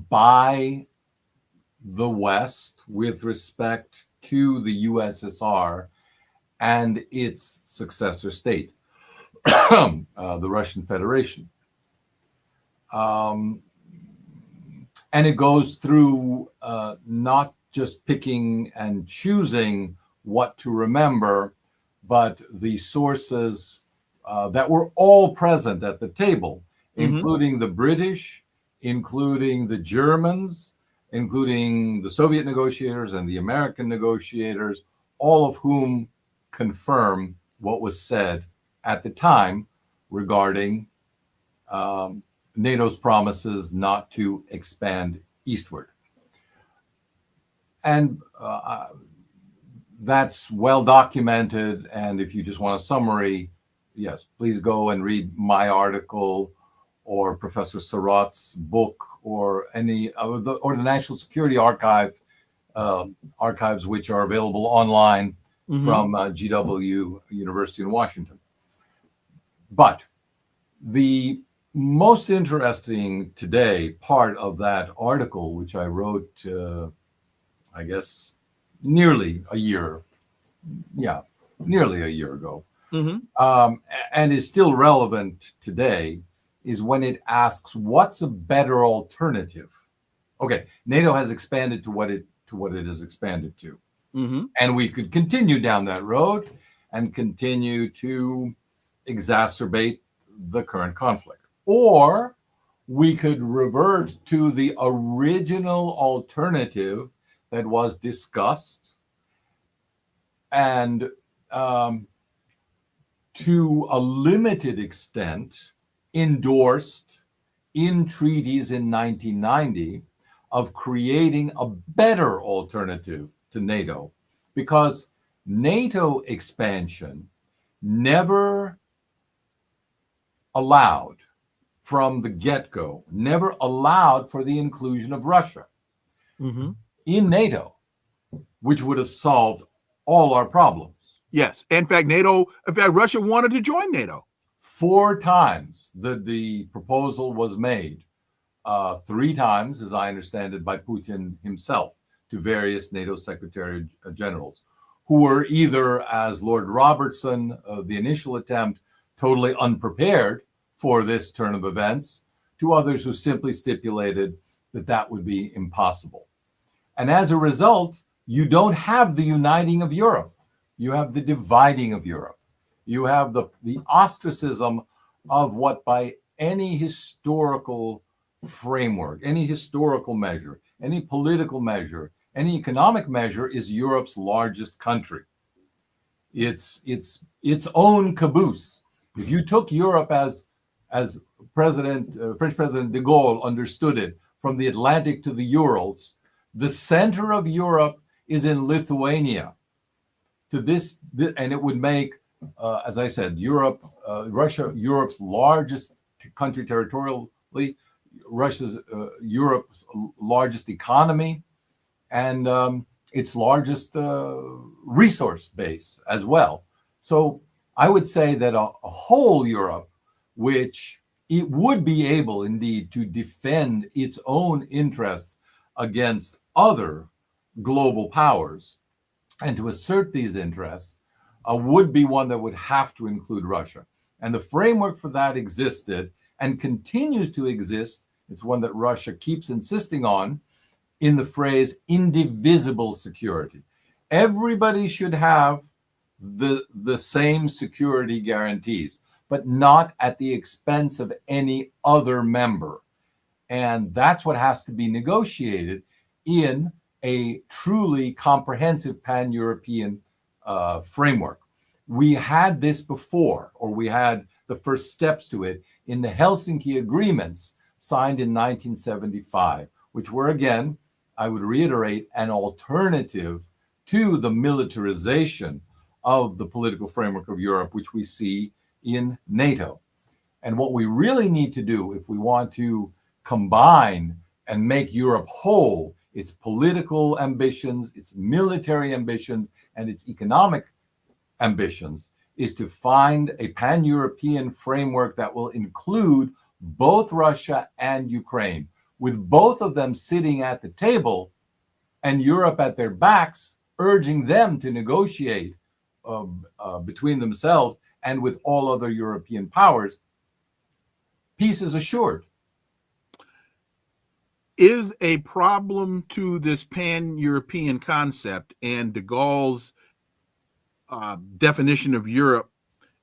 by the West with respect to the USSR and its successor state, the Russian Federation. And it goes through not just picking and choosing what to remember, but the sources that were all present at the table, including the British, including the Germans, including the Soviet negotiators and the American negotiators, all of whom confirm what was said at the time regarding NATO's promises not to expand eastward. And that's well documented. And if you just want a summary, yes, please go and read my article or Professor Surratt's book or any of the National Security Archive archives, which are available online from GW University in Washington. But The most interesting today part of that article, which I wrote, I guess, nearly a year ago, and is still relevant today, is when it asks, what's a better alternative? Okay, NATO has expanded to what it has expanded to. And we could continue down that road and continue to exacerbate the current conflict. Or we could revert to the original alternative that was discussed and to a limited extent endorsed in treaties in 1990 of creating a better alternative to NATO, because NATO expansion never allowed from the get-go, never allowed for the inclusion of Russia in NATO, which would have solved all our problems. Yes. In fact, Russia wanted to join NATO. 4 times the proposal was made, 3 times, as I understand it, by Putin himself to various NATO secretary generals, who were either, as Lord Robertson, the initial attempt, totally unprepared for this turn of events, to others who simply stipulated that that would be impossible. And as a result, you don't have the uniting of Europe. You have the dividing of Europe. You have the ostracism of what, by any historical framework, any historical measure, any political measure, any economic measure, is Europe's largest country. It's its own caboose. If you took Europe as French President de Gaulle understood it, from the Atlantic to the Urals, the center of Europe is in Lithuania. And it would make, as I said, Russia, Europe's largest country territorially, Europe's largest economy, and its largest resource base as well. So I would say that a whole Europe, which it would be able indeed to defend its own interests against other global powers and to assert these interests, would be one that would have to include Russia. And the framework for that existed and continues to exist. It's one that Russia keeps insisting on, in the phrase indivisible security. Everybody should have the same security guarantees, but not at the expense of any other member. And that's what has to be negotiated in a truly comprehensive pan-European framework. We had this before, or we had the first steps to it in the Helsinki agreements signed in 1975, which were, again, I would reiterate, an alternative to the militarization of the political framework of Europe, which we see in NATO. And what we really need to do, if we want to combine and make Europe whole, its political ambitions, its military ambitions, and its economic ambitions, is to find a pan-European framework that will include both Russia and Ukraine, with both of them sitting at the table and Europe at their backs, urging them to negotiate between themselves and with all other European powers. Peace is assured. Is a problem to this pan-European concept and de Gaulle's definition of Europe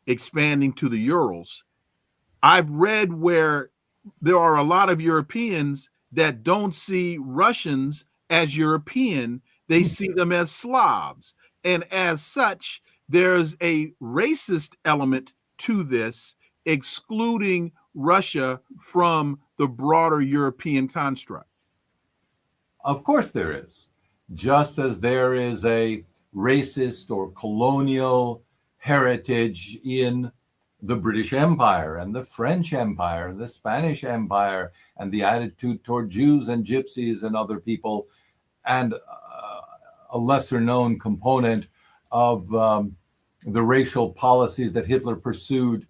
expanding to the Urals? I've read where there are a lot of Europeans that don't see Russians as European. They see them as Slavs. And as such, there's a racist element to this, excluding Russia from the broader European construct. Of course there is. Just as there is a racist or colonial heritage in the British Empire and the French Empire and the Spanish Empire, and the attitude toward Jews and Gypsies and other people, and a lesser known component of the racial policies that Hitler pursued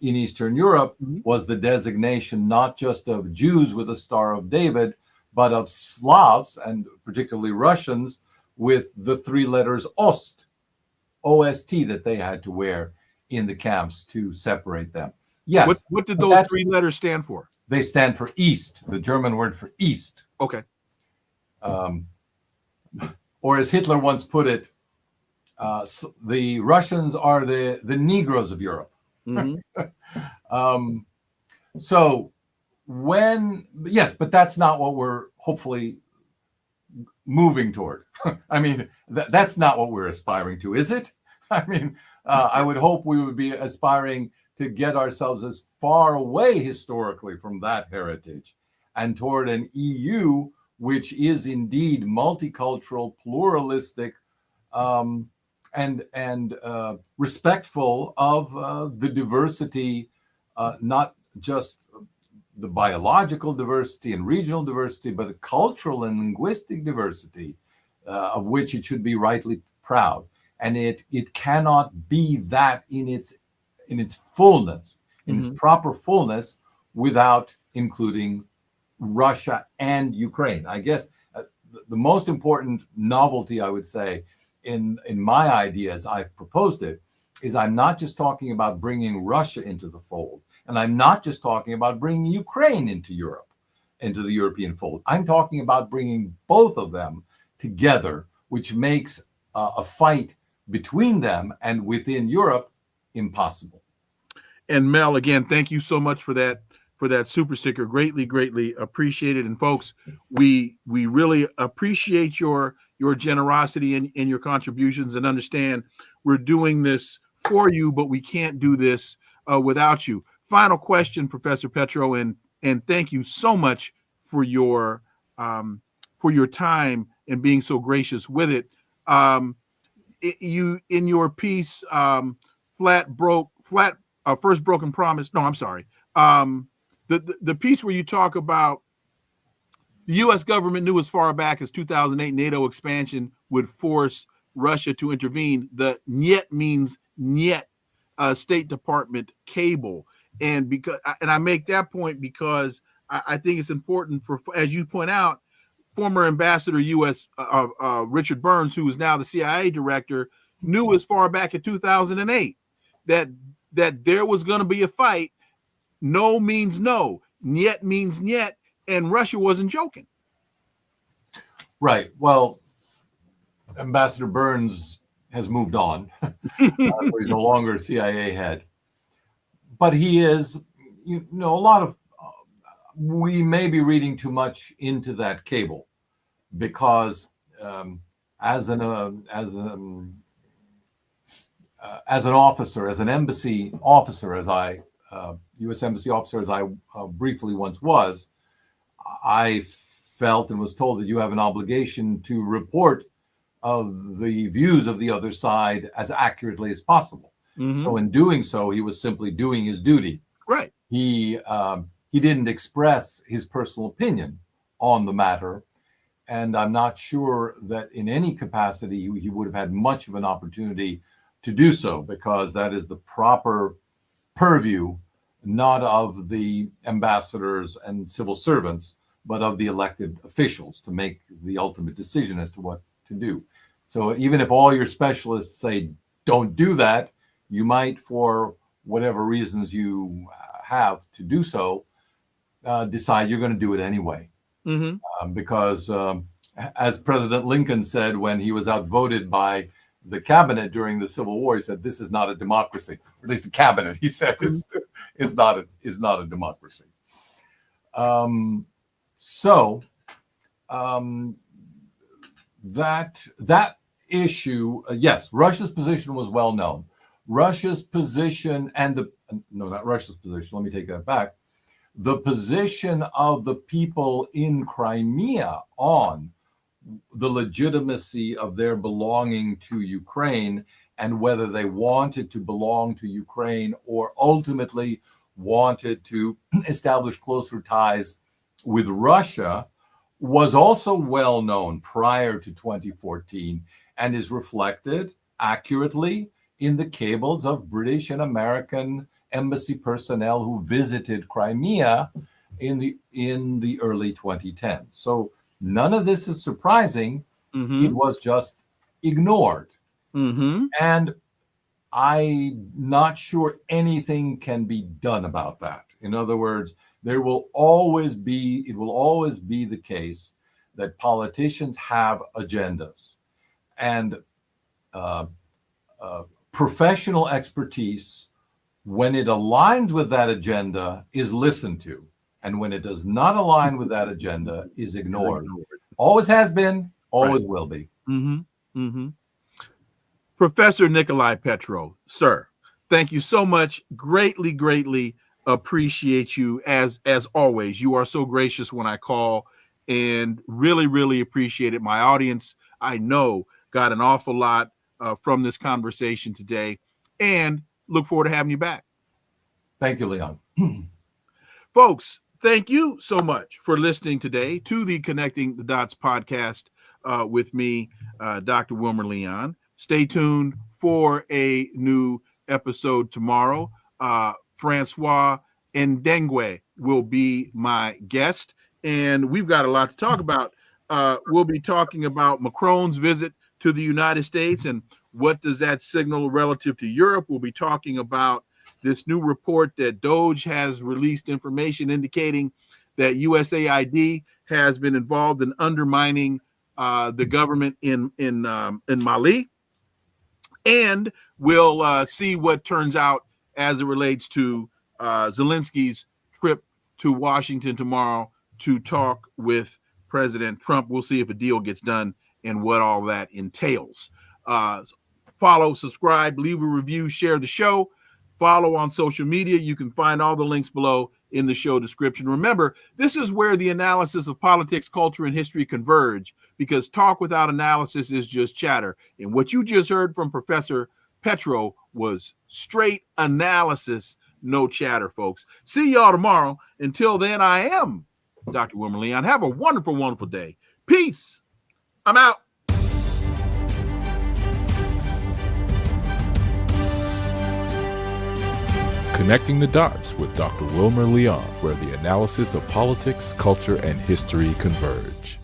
in Eastern Europe Mm-hmm. was the designation not just of Jews with the Star of David, but of Slavs, and particularly Russians, with the three letters Ost, O-S-T, that they had to wear in the camps to separate them. Yes. What did those three letters stand for? They stand for East, the German word for East. Okay. Or as Hitler once put it, the Russians are the Negroes of Europe. Mm-hmm. So yes, but that's not what we're hopefully moving toward. I mean, that's not what we're aspiring to, is it? I mean, I would hope we would be aspiring to get ourselves as far away historically from that heritage and toward an EU which is indeed multicultural, pluralistic, and respectful of the diversity, not just the biological diversity and regional diversity, but the cultural and linguistic diversity of which it should be rightly proud. And it cannot be that in its fullness, in its proper fullness, without including Russia and Ukraine. I guess the most important novelty, I would say, in my idea as I've proposed it, is I'm not just talking about bringing Russia into the fold, and I'm not just talking about bringing Ukraine into Europe, into the European fold. I'm talking about bringing both of them together, which makes a fight between them and within Europe impossible. And Mel, again, thank you so much for that super sticker. Greatly appreciated. And folks, we really appreciate your generosity and your contributions, and understand we're doing this for you, but we can't do this without you. Final question, Professor Petro, and thank you so much for your time and being so gracious with it. You in your piece, First Broken Promise. No, I'm sorry. The piece where you talk about the U.S. government knew as far back as 2008 NATO expansion would force Russia to intervene. The "niet" means "niet," State Department cable, and I make that point because I think it's important for, as you point out, former Ambassador U.S. Richard Burns, who is now the CIA director, knew as far back in 2008 that there was going to be a fight. No means no. Niet means niet, and Russia wasn't joking. Right. Well, Ambassador Burns has moved on. He's no longer CIA head. But he is, a lot of, we may be reading too much into that cable, because as an officer, as an embassy officer, as U.S. embassy officer, as I briefly once was, I felt and was told that you have an obligation to report of the views of the other side as accurately as possible. Mm-hmm. So in doing so, he was simply doing his duty. Right. He didn't express his personal opinion on the matter, and I'm not sure that in any capacity he would have had much of an opportunity to do so, because that is the proper purview, not of the ambassadors and civil servants, but of the elected officials to make the ultimate decision as to what to do. So even if all your specialists say don't do that, you might, for whatever reasons you have to do so, decide you're going to do it anyway. Mm-hmm. Because as President Lincoln said when he was outvoted by the cabinet during the Civil War, he said, "This is not a democracy." Or at least the cabinet, he said, is not a democracy. That issue, yes, Russia's position was well known. Russia's position not Russia's position. Let me take that back. The position of the people in Crimea on the legitimacy of their belonging to Ukraine, and whether they wanted to belong to Ukraine or ultimately wanted to establish closer ties with Russia, was also well known prior to 2014, and is reflected accurately in the cables of British and American embassy personnel who visited Crimea in the early 2010s. So none of this is surprising. It was just ignored. And I'm not sure anything can be done about that. In other words, it will always be the case that politicians have agendas, and professional expertise, when it aligns with that agenda, is listened to, and when it does not align with that agenda, is ignored. Always has been, always will be. Professor Nicolai Petro, sir, thank you so much. Greatly appreciate you as always. You are so gracious when I call, and really appreciate it. My audience, I know, got an awful lot from this conversation today, and look forward to having you back. Thank you, Leon. Folks, thank you so much for listening today to the Connecting the Dots podcast with me, Dr. Wilmer Leon. Stay tuned for a new episode tomorrow. Francois Ndengue will be my guest, and we've got a lot to talk about. We'll be talking about Macron's visit to the United States and what does that signal relative to Europe. We'll be talking about this new report that DOGE has released information indicating that USAID has been involved in undermining the government in Mali. And we'll see what turns out as it relates to Zelensky's trip to Washington tomorrow to talk with President Trump. We'll see if a deal gets done and what all that entails. Follow, subscribe, leave a review, share the show. Follow on social media. You can find all the links below in the show description. Remember, this is where the analysis of politics, culture, and history converge, because talk without analysis is just chatter. And what you just heard from Professor Petro was straight analysis, no chatter, folks. See y'all tomorrow. Until then, I am Dr. Wilmer Leon. Have a wonderful day. Peace. I'm out. Connecting the Dots with Dr. Wilmer Leon, where the analysis of politics, culture, and history converge.